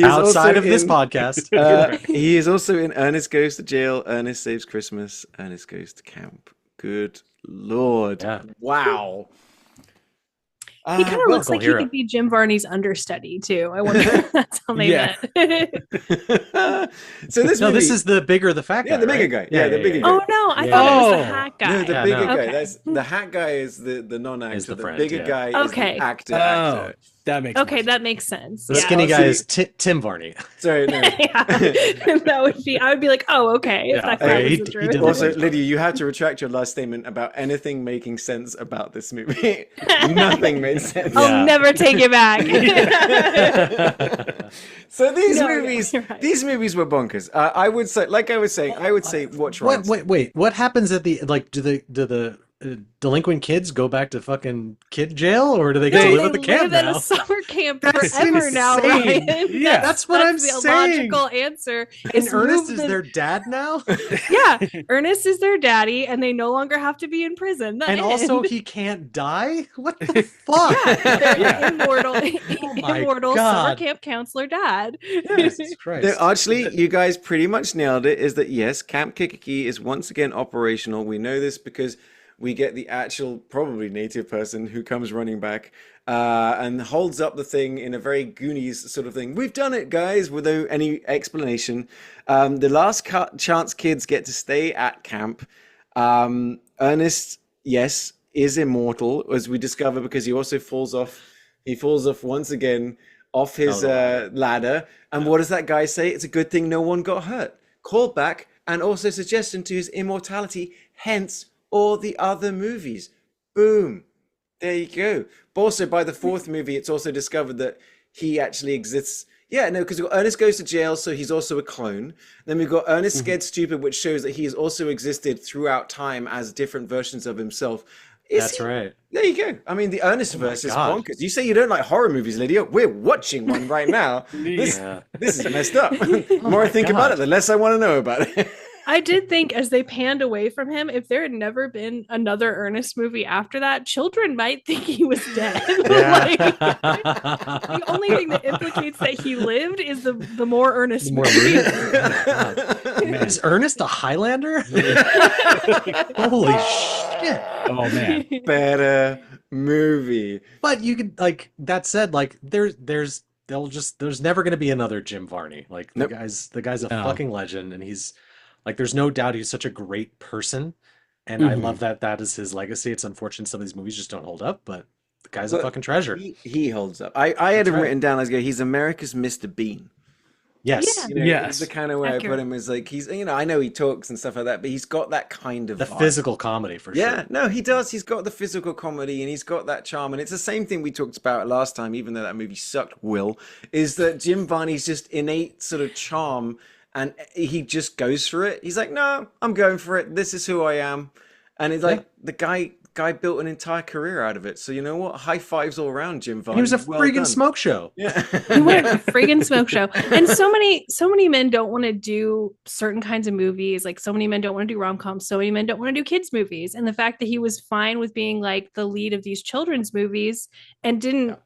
Outside
also
of this
in-
podcast.
he is also in Ernest Goes to Jail, Ernest Saves Christmas, Ernest Goes to Camp. Good Lord.
Yeah.
Wow.
He kind of looks
local
like
hero.
he could be Jim Varney's understudy too. I wonder if that's how they
Yeah.
met.
So this
No,
movie,
this is the bigger the fat guy.
Yeah, the bigger
right?
guy. Yeah, the bigger guy.
Oh no, I thought it was
Oh.
the hat guy.
No, the
Yeah,
bigger
no.
guy.
Okay.
That's the hat guy is the non-actor.
Is the friend,
bigger
yeah.
guy is
Okay.
the actor.
Oh, that makes
Okay,
sense.
that makes sense.
The
Yeah.
skinny guy
Also-
is Tim Varney.
Sorry, no.
Yeah. That would be. I would be like, oh, okay. If
Yeah.
that guy
Hey,
was
he
the truth.
did
Also,
look-
Lydia, you have to retract your last statement about anything making sense about this movie. Nothing made sense.
I'll
Yeah.
never take it back.
So these
No,
movies,
you're right.
these movies were bonkers. I would say, like I was saying, I would say watch Rhinestone.
Wait. What happens at the do the delinquent kids go back to fucking kid jail, or do they get
No,
to
they
live at the camp
live at
now?
a summer camp
That's
forever now,
insane.
Ryan.
Yeah,
that's what I'm
the
saying.
logical answer.
And
is
Ernest
move
is
them-
their dad now,
Yeah, Ernest is their daddy, and they no longer have to be in prison. The
and also
end.
he can't die. What the fuck?
They're
Yeah.
immortal,
my
immortal summer
God.
camp counselor dad.
Jesus Christ.
No, actually, you guys pretty much nailed it. Is that yes? Camp Kikiki is once again operational. We know this because we get the actual, probably native person who comes running back and holds up the thing in a very Goonies sort of thing. We've done it, guys, without any explanation. The last chance kids get to stay at camp. Ernest, yes, is immortal, as we discover, because he also falls off. He falls off once again off his ladder. And what does that guy say? It's a good thing no one got hurt. Called back, and also suggestion to his immortality, hence all the other movies. Boom. There you go. But also, by the fourth movie, it's also discovered that he actually exists. Yeah, no, because Ernest goes to jail, so he's also a clone. Then we've got Ernest Scared Stupid, which shows that he has also existed throughout time as different versions of himself.
That's right.
There you go. I mean, the Ernest verse is
God.
bonkers. You say you don't like horror movies, Lydia. We're watching one right now. This is messed up. The more I think about it, the less I want to know about it.
I did think as they panned away from him, if there had never been another Ernest movie after that, children might think he was dead. Like, the only thing that implicates that he lived is the more Ernest
More
movie.
Man, is Ernest a Highlander? Holy shit.
Oh man.
Better movie.
But you could, like, that said, like there's there's never going to be another Jim Varney. Like
Nope.
the guy's a
No.
fucking legend, and he's like, there's no doubt he's such a great person, and I love that is his legacy. It's unfortunate some of these movies just don't hold up, but the guy's a
But
fucking treasure.
he holds up. I had him
right.
written down as he's America's Mr. Bean.
Yes,
You know,
Yes.
the kind of way I put
Accurate.
him is like he's, you know, I know he talks and stuff like that, but he's got that kind of
the
vibe.
physical comedy for
Yeah,
sure.
no, he does. He's got the physical comedy and he's got that charm. And it's the same thing we talked about last time, even though that movie sucked, Will, is that Jim Varney's just innate sort of charm and he just goes for it. He's like, no, I'm going for it. This is who I am. And it's like the guy built an entire career out of it. So you know what? High fives all around, Jim Varney.
He was a
Well
freaking
done.
smoke show.
Yeah.
He went a friggin' smoke show. And so many men don't want to do certain kinds of movies. Like so many men don't want to do rom-coms. So many men don't want to do kids movies. And the fact that he was fine with being like the lead of these children's movies and didn't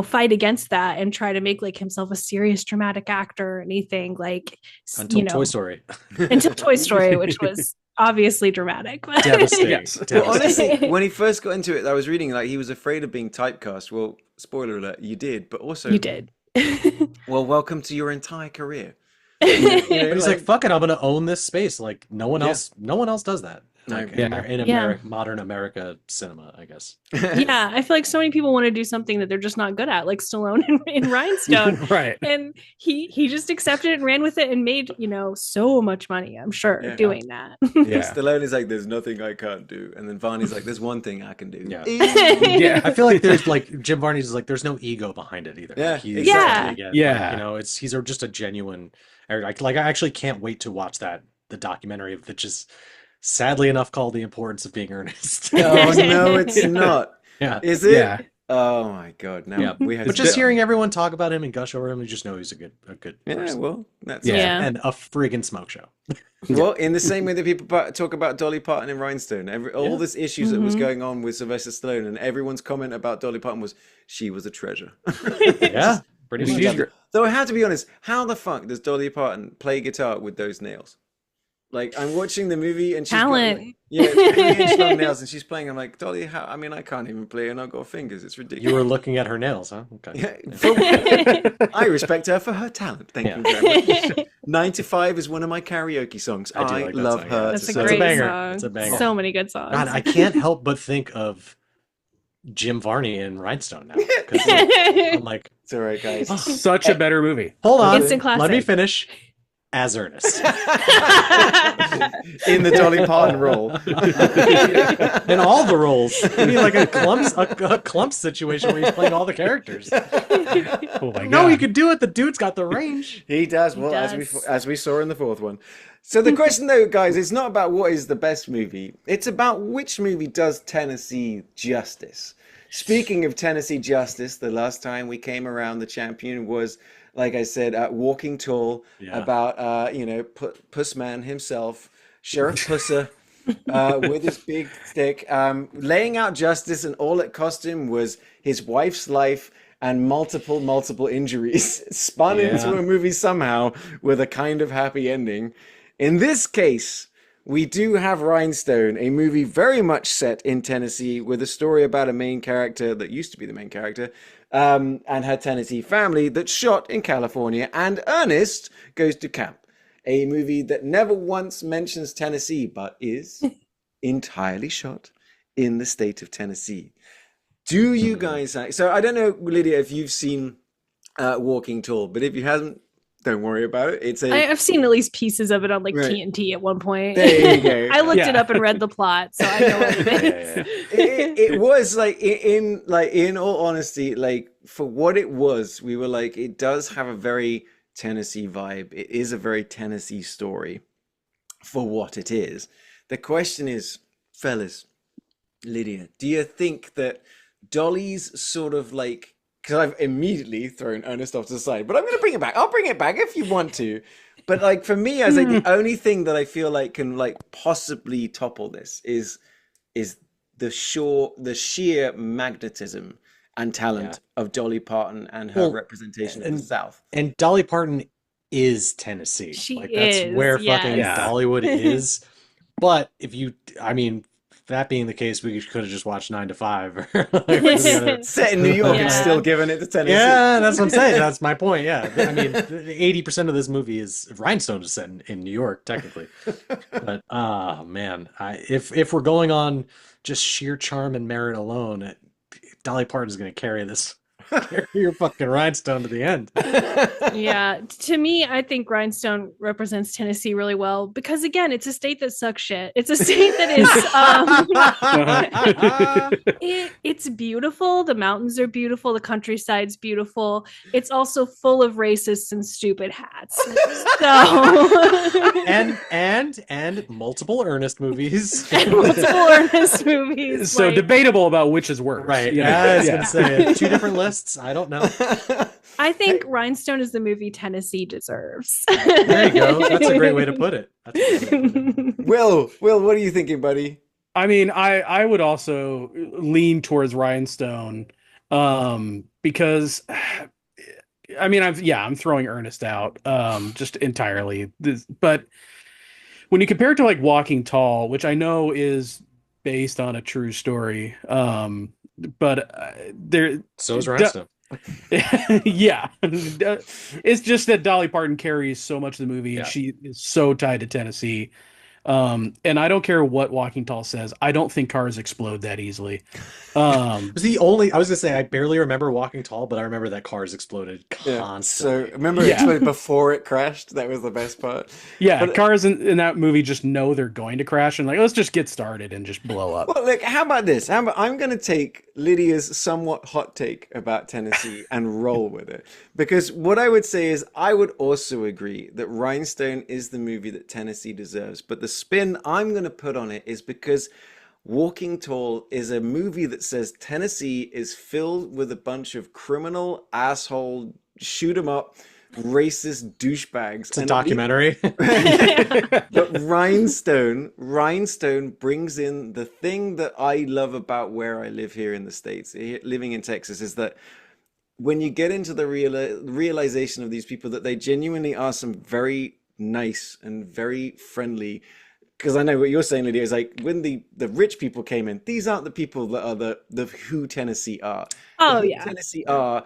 fight against that and try to make like himself a serious dramatic actor or anything like
Until Toy Story.
until Toy Story, which was obviously dramatic. But
Devastating.
Yes.
Well,
Devastating.
honestly, when he first got into it, I was reading like he was afraid of being typecast. Well, spoiler alert, you did, but also
you did.
well, welcome to your entire career.
But he's like, fuck it, I'm gonna own this space. Like no one
Yeah.
else does that. Like
Yeah.
in modern America cinema, I guess.
Yeah, I feel like so many people want to do something that they're just not good at, like Stallone in Rhinestone.
Right.
And he just accepted it and ran with it and made, so much money, I'm sure,
Yeah.
doing that.
Yeah.
Stallone is like, there's nothing I can't do. And then Varney's like, there's one thing I can do.
Yeah.
Yeah.
I feel like there's like Jim Varney's like there's no ego behind it either.
Yeah,
Like, he's
exactly.
Yeah.
he's just a genuine. Like I actually can't wait to watch the documentary of which is sadly enough called The Importance of Being Ernest.
Oh, no, it's not.
Yeah.
Is it?
Yeah.
Oh, my God. Now
Yeah.
we have
But just hearing everyone talk about him and gush over him, you just know he's a good
Yeah,
person.
well, that's
Yeah.
And a friggin' smoke show.
Well, in the same way that people talk about Dolly Parton and Rhinestone, all
Yeah.
this issues that was going on with Sylvester Stallone, and everyone's comment about Dolly Parton was she was a treasure.
Yeah. Pretty
She's
much.
great.
Though I have to be honest, how the fuck does Dolly Parton play guitar with those nails? Like I'm watching the movie and she's
Talent.
got, like, 3-inch long nails and she's playing. I'm like, Dolly, how? I mean, I can't even play and I've got fingers. It's ridiculous.
You were looking at her nails, huh? Okay.
Yeah, I respect her for her talent. Thank
Yeah.
you very much. 9 to 5 is one of my karaoke songs.
I do
I
like that
love
song,
her.
yeah.
That's a
so
It's
great
banger.
song.
It's a banger.
So many good songs.
God, I can't help but think of Jim Varney in Rhinestone now. 'Cause, like, I'm like,
It's all right, guys.
Such a better movie.
hold on,
Instant
let me
classic.
finish. As Ernest.
In the Dolly Parton role.
In all the roles. I mean, like a clump situation where he's playing all the characters.
Oh my
No,
God.
he could do it. The dude's got the range.
He does.
He
Well,
does.
as we saw in the fourth one. So the question, though, guys, it's not about what is the best movie. It's about which movie does Tennessee justice. Speaking of Tennessee justice, the last time we came around, the champion was, like I said, Walking Tall,
Yeah.
about Pussman himself, Sheriff Pusser, with his big stick, laying out justice, and all it cost him was his wife's life and multiple injuries, spun into
Yeah.
a movie somehow with a kind of happy ending. In this case, we do have Rhinestone, a movie very much set in Tennessee with a story about a main character that used to be the main character, and her Tennessee family that's shot in California, and Ernest goes to camp. A movie that never once mentions Tennessee, but is entirely shot in the state of Tennessee. Do you guys... So I don't know, Lydia, if you've seen Walking Tall, but if you haven't, don't worry about it. It's a...
I've seen at least pieces of it on like
Right.
TNT at one point.
There you go.
I looked
Yeah.
it up and read the plot, so I know what it is.
It was like in all honesty, like for what it was, we were like, it does have a very Tennessee vibe. It is a very Tennessee story for what it is. The question is, fellas, Lydia, do you think that Dolly's sort of like, because I've immediately thrown Ernest off to the side, but I'm going to bring it back. I'll bring it back if you want to. But like for me, I was like, the only thing that I feel like can like possibly topple this is the sheer magnetism and talent of Dolly Parton and her
Well,
representation of
and-
the South.
And Dolly Parton is Tennessee.
She
Like that's
is,
where
yes.
fucking
Yeah.
Dollywood is. But if you, I mean, that being the case, we could have just watched 9 to 5. Or like,
Set in New York and
Yeah.
still giving it to Tennessee.
yeah, that's what I'm saying. That's my point. Yeah, I mean, 80% of this movie is Rhinestone is set in New York, technically. But man, if we're going on just sheer charm and merit alone, Dolly Parton is going to carry this. Carry your fucking Rhinestone to the end.
Yeah, to me, I think Rhinestone represents Tennessee really well because, again, it's a state that sucks shit. It's a state that is it's beautiful. The mountains are beautiful. The countryside's beautiful. It's also full of racists and stupid hats. So
and multiple Ernest movies.
and multiple Ernest movies.
So
like-
debatable about which is worse.
Right.
Yeah.
I was gonna say 2 different lists. I don't know.
I think Rhinestone is the movie Tennessee deserves.
There you go. That's a great way to put it. That's a great way to put it.
Will, what are you thinking, buddy?
I mean, I would also lean towards Rhinestone, because I mean, I'm throwing Ernest out, just entirely. But when you compare it to like Walking Tall, which I know is based on a true story, but there.
So is Rhinestone.
Yeah, it's just that Dolly Parton carries so much of the movie, and she is so tied to Tennessee. And I don't care what Walking Tall says. I don't think cars explode that easily.
It was the only. I was gonna say I barely remember Walking Tall, but I remember that cars exploded
So
constantly.
remember it exploded before it crashed? That was the best part.
Yeah,
But-
cars in that movie just know they're going to crash and like, let's just get started and just blow up.
Well, look, how about this? I'm going to take Lydia's somewhat hot take about Tennessee and roll with it. Because what I would say is I would also agree that Rhinestone is the movie that Tennessee deserves. But the spin I'm going to put on it is because Walking Tall is a movie that says Tennessee is filled with a bunch of criminal, asshole, shoot 'em up, racist douchebags.
It's a documentary.
But Rhinestone brings in the thing that I love about where I live here in the States, living in Texas, is that when you get into the realization of these people, that they genuinely are some very nice and very friendly. Because I know what you're saying, Lydia, is like when the rich people came in, these aren't the people that are the who Tennessee are.
Oh,
The who
yeah.
Tennessee are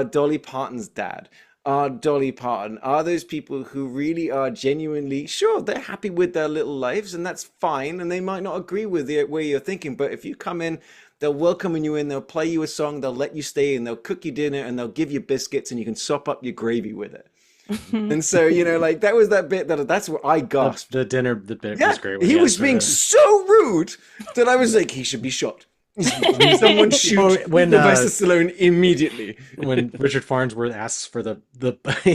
Dolly Parton's dad. Dolly Parton are those people who really are genuinely sure they're happy with their little lives, and that's fine, and they might not agree with the way you're thinking, but if you come in, they'll welcome you in, they'll play you a song, they'll let you stay, and they'll cook you dinner, and they'll give you biscuits, and you can sop up your gravy with it. And so, like that was that bit that's where I gasped.
The bit
Yeah,
was great. when
he was
asked for
being
the-
so rude that I was like, he should be shot. Someone shoot
when,
Sylvester Stallone immediately.
when Richard Farnsworth asks for the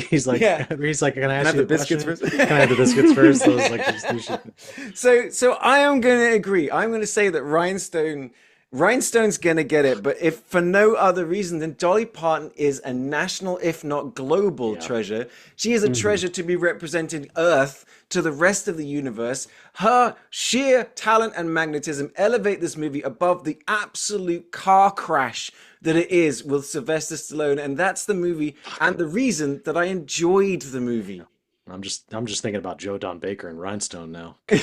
he's like,
Yeah.
can I ask
have
you
the biscuits
question?
first?
Can I have the biscuits first? So I was like, you should.
So I am going to agree. I'm going to say that Rhinestone's going to get it, but if for no other reason than Dolly Parton is a national, if not global treasure. She is a treasure to be representing Earth to the rest of the universe. Her sheer talent and magnetism elevate this movie above the absolute car crash that it is with Sylvester Stallone, and that's the movie and the reason that I enjoyed the movie.
I'm just thinking about Joe Don Baker and Rhinestone now.
Me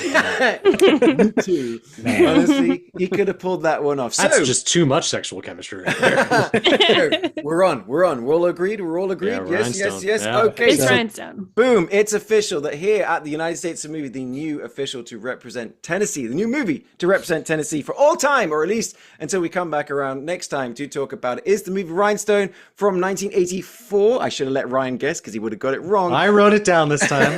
too. Honestly, he could have pulled that one off.
That's
So
just too much sexual chemistry right there.
we're on. We're all agreed. We're all agreed.
Yeah,
Yes.
Rhinestone. Yeah.
Okay.
It's
So,
Rhinestone.
boom! It's official that here at the United States of Movie, the new official to represent Tennessee, the new movie to represent Tennessee for all time, or at least until we come back around next time to talk about it, is the movie Rhinestone from 1984. I should have let Ryan guess because he would have got it wrong.
I wrote it down this time.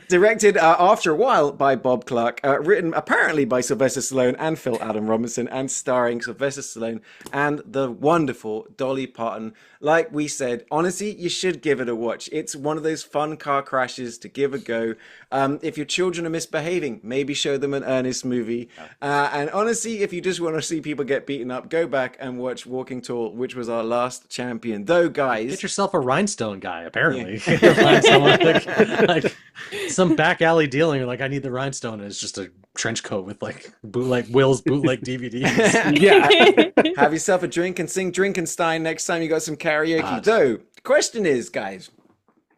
Directed after a while by Bob Clark, written apparently by Sylvester Stallone and Phil Adam Robinson, and starring Sylvester Stallone and the wonderful Dolly Parton. Like we said, honestly, you should give it a watch. It's one of those fun car crashes to give a go. If your children are misbehaving, maybe show them an Ernest movie. And honestly, if you just want to see people get beaten up, go back and watch Walking Tall, which was our last champion. Though, guys,
Get yourself a Rhinestone guy, apparently. Find someone like some back alley dealing. You're like, I need the Rhinestone, and it's just a trench coat with like Will's bootleg DVDs.
Yeah.
have yourself a drink and sing Drinkenstein next time you got some karaoke.
God.
Though, the question is, guys,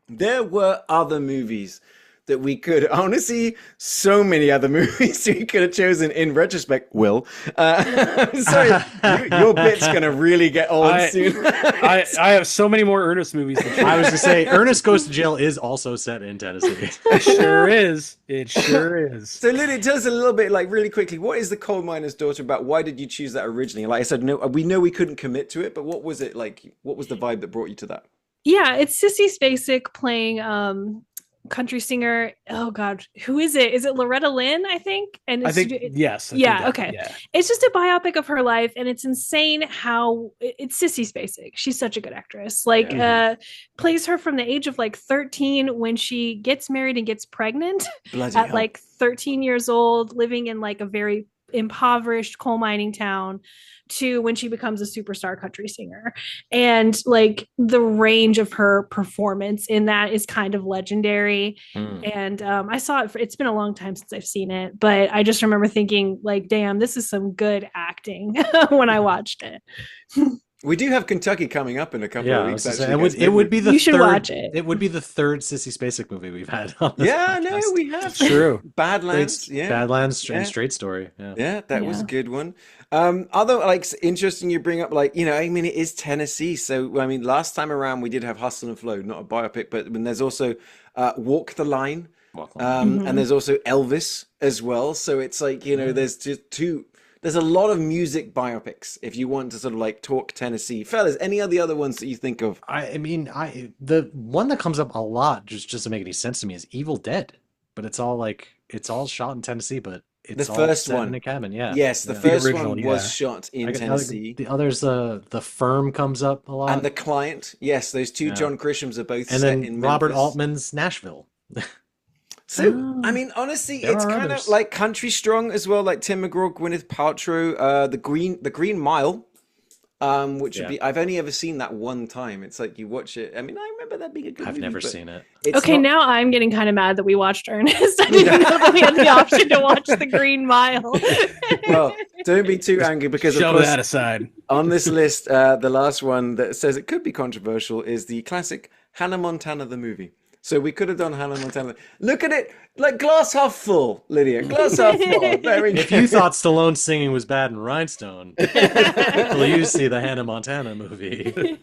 there were other movies that we could honestly so many other movies we could have chosen in retrospect. Will, I'm sorry, your bit's gonna really get old soon.
I have so many more Ernest movies to choose.
I was to say, Ernest Goes to Jail is also set in Tennessee.
It sure is. It sure is.
So, Lydia, tell us a little bit, like really quickly, what is The Coal Miner's Daughter about? Why did you choose that originally? Like I said, no, we know we couldn't commit to it, but what was it like? What was the vibe that brought you to that?
Yeah, it's Sissy Spacek playing country singer. Oh God, who is it? Is it Loretta Lynn? I think. And
I think yes.
Okay. Yeah. It's just a biopic of her life, and it's insane how it's Sissy Spacek. She's such a good actress. Like, plays her from the age of like 13 when she gets married and gets pregnant
Bloody
at
hell.
like 13 years old, living in like a very impoverished coal mining town, to when she becomes a superstar country singer. And like the range of her performance in that is kind of legendary. And I saw it it's been a long time since I've seen it, but I just remember thinking like, damn, this is some good acting when I watched it.
We do have Kentucky coming up in a couple of weeks.
It would be the
you should
third,
watch it.
It would be the third Sissy Spacek movie we've had on this podcast.
We have.
True.
Badlands.
Badlands and Straight Story.
Yeah, that was a good one. Other like interesting you bring up, like, you know, I mean, it is Tennessee. So, I mean, last time around we did have Hustle and Flow, not a biopic, but when there's also Walk the Line. And there's also Elvis as well. So it's like, you know, there's just there's a lot of music biopics if you want to sort of like talk Tennessee. Fellas, any of the other ones that you think of?
I mean, the one that comes up a lot, just doesn't make any sense to me, is Evil Dead. But it's all shot in Tennessee, but it's
the
all
first
set
one
in a cabin.
Yes, the first
original,
one was shot in Tennessee.
The others, the Firm comes up a lot.
And The Client, yes, those two John Grishams are both
and
set
then
in
Robert
Memphis.
Altman's Nashville.
So, I mean, honestly, it's kind of like country strong as well, like Tim McGraw, Gwyneth Paltrow, the Green Mile, which would be, I've only ever seen that one time. It's like you watch it. I mean, I remember that being a good movie.
I've never seen it.
Okay, now I'm getting kind of mad that we watched Ernest. I didn't know that we had the option to watch The Green Mile.
Well, don't be too angry because
Shove
of course,
that aside.
on this list, the last one that says it could be controversial is the classic Hannah Montana the movie. So we could have done Hannah Montana. Look at it, like glass half full, Lydia. Glass half full. Very
If you thought Stallone singing was bad in Rhinestone, will you see the Hannah Montana movie?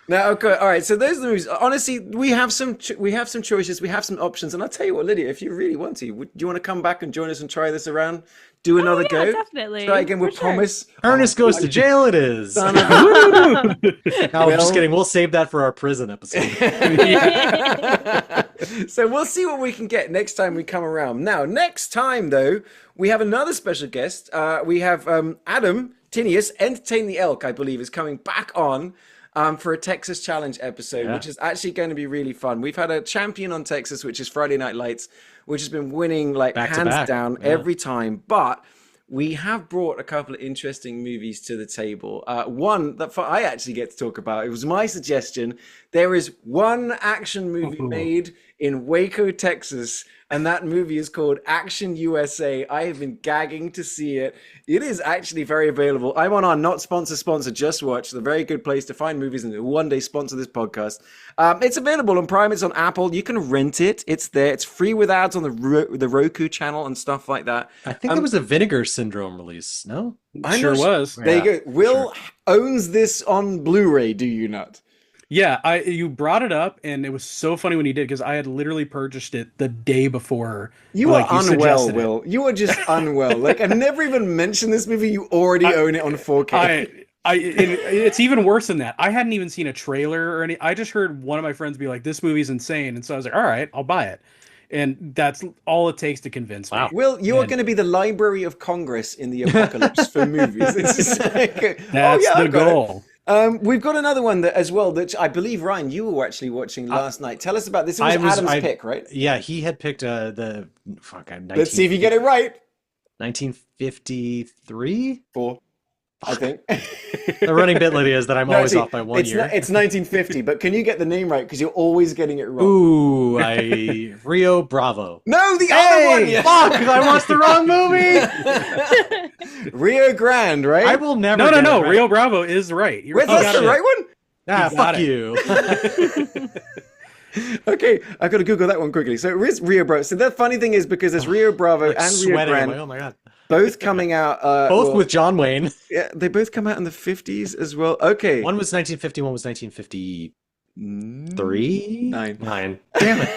Now, okay, all right. So those are the movies. Honestly, we have some choices. We have some options. And I'll tell you what, Lydia, if you really want to, do you want to come back and join us and try this around? Do another go?
Definitely.
Try again with
For sure.
promise.
Ernest Goes to Jail. It is. No, I'm just kidding. We'll save that for our prison episode.
So we'll see what we can get next time we come around. Now, next time though, we have another special guest. We have Adam Tinius, Entertain the Elk, I believe, is coming back on for a Texas Challenge episode, which is actually going to be really fun. We've had a champion on Texas, which is Friday Night Lights, which has been winning like hands down every time. But we have brought a couple of interesting movies to the table. One that I actually get to talk about. It was my suggestion. There is one action movie made in Waco, Texas, and that movie is called Action USA. I have been gagging to see it. It is actually very available. I'm on our not sponsor, Just Watch, the very good place to find movies and one day sponsor this podcast. It's available on Prime. It's on Apple. You can rent it. It's there. It's free with ads on the Roku channel and stuff like that.
I think there was a Vinegar Syndrome release. No,
Sure was.
There you go. Will owns this on Blu-ray. Do you not?
Yeah, you brought it up, and it was so funny when you did because I had literally purchased it the day before.
You are unwell, Will. You are just unwell. Like I've never even mentioned this movie. You already own it on 4K.
It's even worse than that. I hadn't even seen a trailer or any. I just heard one of my friends be like, "This movie's insane," and so I was like, "All right, I'll buy it." And that's all it takes to convince me.
Will, you are going to be the Library of Congress in the apocalypse for movies. It's just like,
that's the goal.
We've got another one that as well that I believe Ryan, you were actually watching last night. Tell us about this. It was Adam's pick, right?
Yeah, he had picked
Let's see if you get it right.
1953.
4, I think.
The running bit, Lydia, is that I'm always off by 1 year.
It's 1950, but can you get the name right? Because you're always getting it wrong.
Ooh, Rio Bravo.
No, the other one. Yeah.
Fuck! I watched the wrong movie.
Rio Grande, right?
I will never.
No.
Right.
Rio Bravo is right.
Wait, that's the right one?
Ah, fuck you.
Okay, I've got to Google that one quickly. So it is Rio Bravo. So the funny thing is because there's Rio Bravo
Like
and Rio
sweating. I'm
Grande
like, oh my God.
both coming out.
Both
well,
with John Wayne.
yeah, they both come out in the 50s as well. Okay.
One was 1950, one was 1953.
Nine.
Damn it.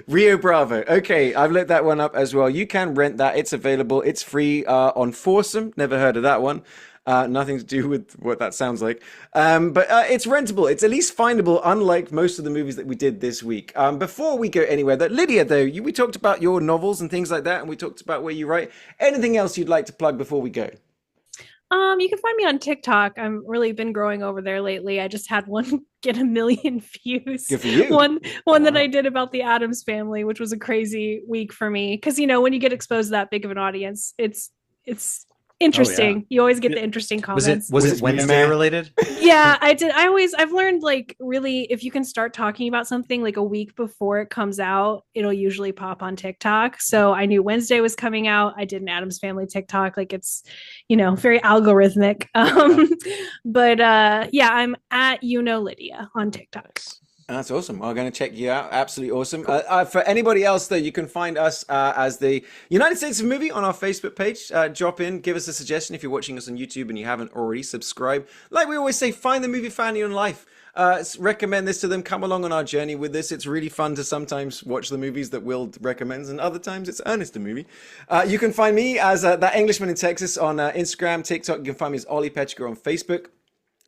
Rio Bravo. Okay, I've looked that one up as well. You can rent that. It's available. It's free on Foursome. Never heard of that one. Nothing to do with what that sounds like. But it's rentable. It's at least findable, unlike most of the movies that we did this week. Before we go anywhere, Lydia, though, we talked about your novels and things like that, and we talked about where you write. Anything else you'd like to plug before we go?
You can find me on TikTok. I've really been growing over there lately. I just had one get 1 million views.
Good for you.
One that I did about the Addams family, which was a crazy week for me. Because when you get exposed to that big of an audience, it's interesting.
Oh, yeah.
You always get the interesting comments.
Was it Wednesday related?
Yeah, I did. I've learned, like, really, if you can start talking about something like a week before it comes out, it'll usually pop on TikTok. So I knew Wednesday was coming out. I did an Addams Family TikTok. Like, it's, very algorithmic. But yeah, I'm at Lydia on TikTok.
That's awesome. I'm going to check you out. Absolutely awesome. For anybody else, though, you can find us as the United States of Movie on our Facebook page. Drop in, give us a suggestion if you're watching us on YouTube and you haven't already. Subscribe. Like we always say, find the movie fan in your life. Recommend this to them. Come along on our journey with this. It's really fun to sometimes watch the movies that Will recommends, and other times it's Ernest a movie. You can find me as that Englishman in Texas on Instagram, TikTok. You can find me as Ollie Petchker on Facebook.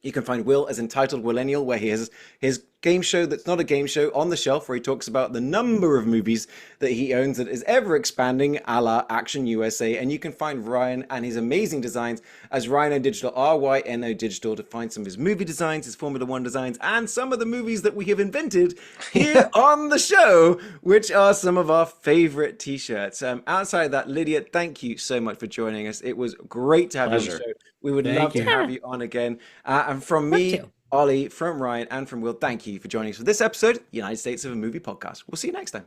You can find Will as Entitled Willennial, where he has his game show that's not a game show on the shelf, where he talks about the number of movies that he owns that is ever expanding, a la Action USA. And you can find Ryan and his amazing designs as Rhino Digital, RYNO Digital, to find some of his movie designs, his Formula One designs, and some of the movies that we have invented here on the show, which are some of our favorite t-shirts. Outside of that, Lydia, thank you so much for joining us. It was great to have you on the show. We would love to have you on again. And from me, Ollie, from Ryan, and from Will, thank you for joining us for this episode, United States of a Movie Podcast. We'll see you next time.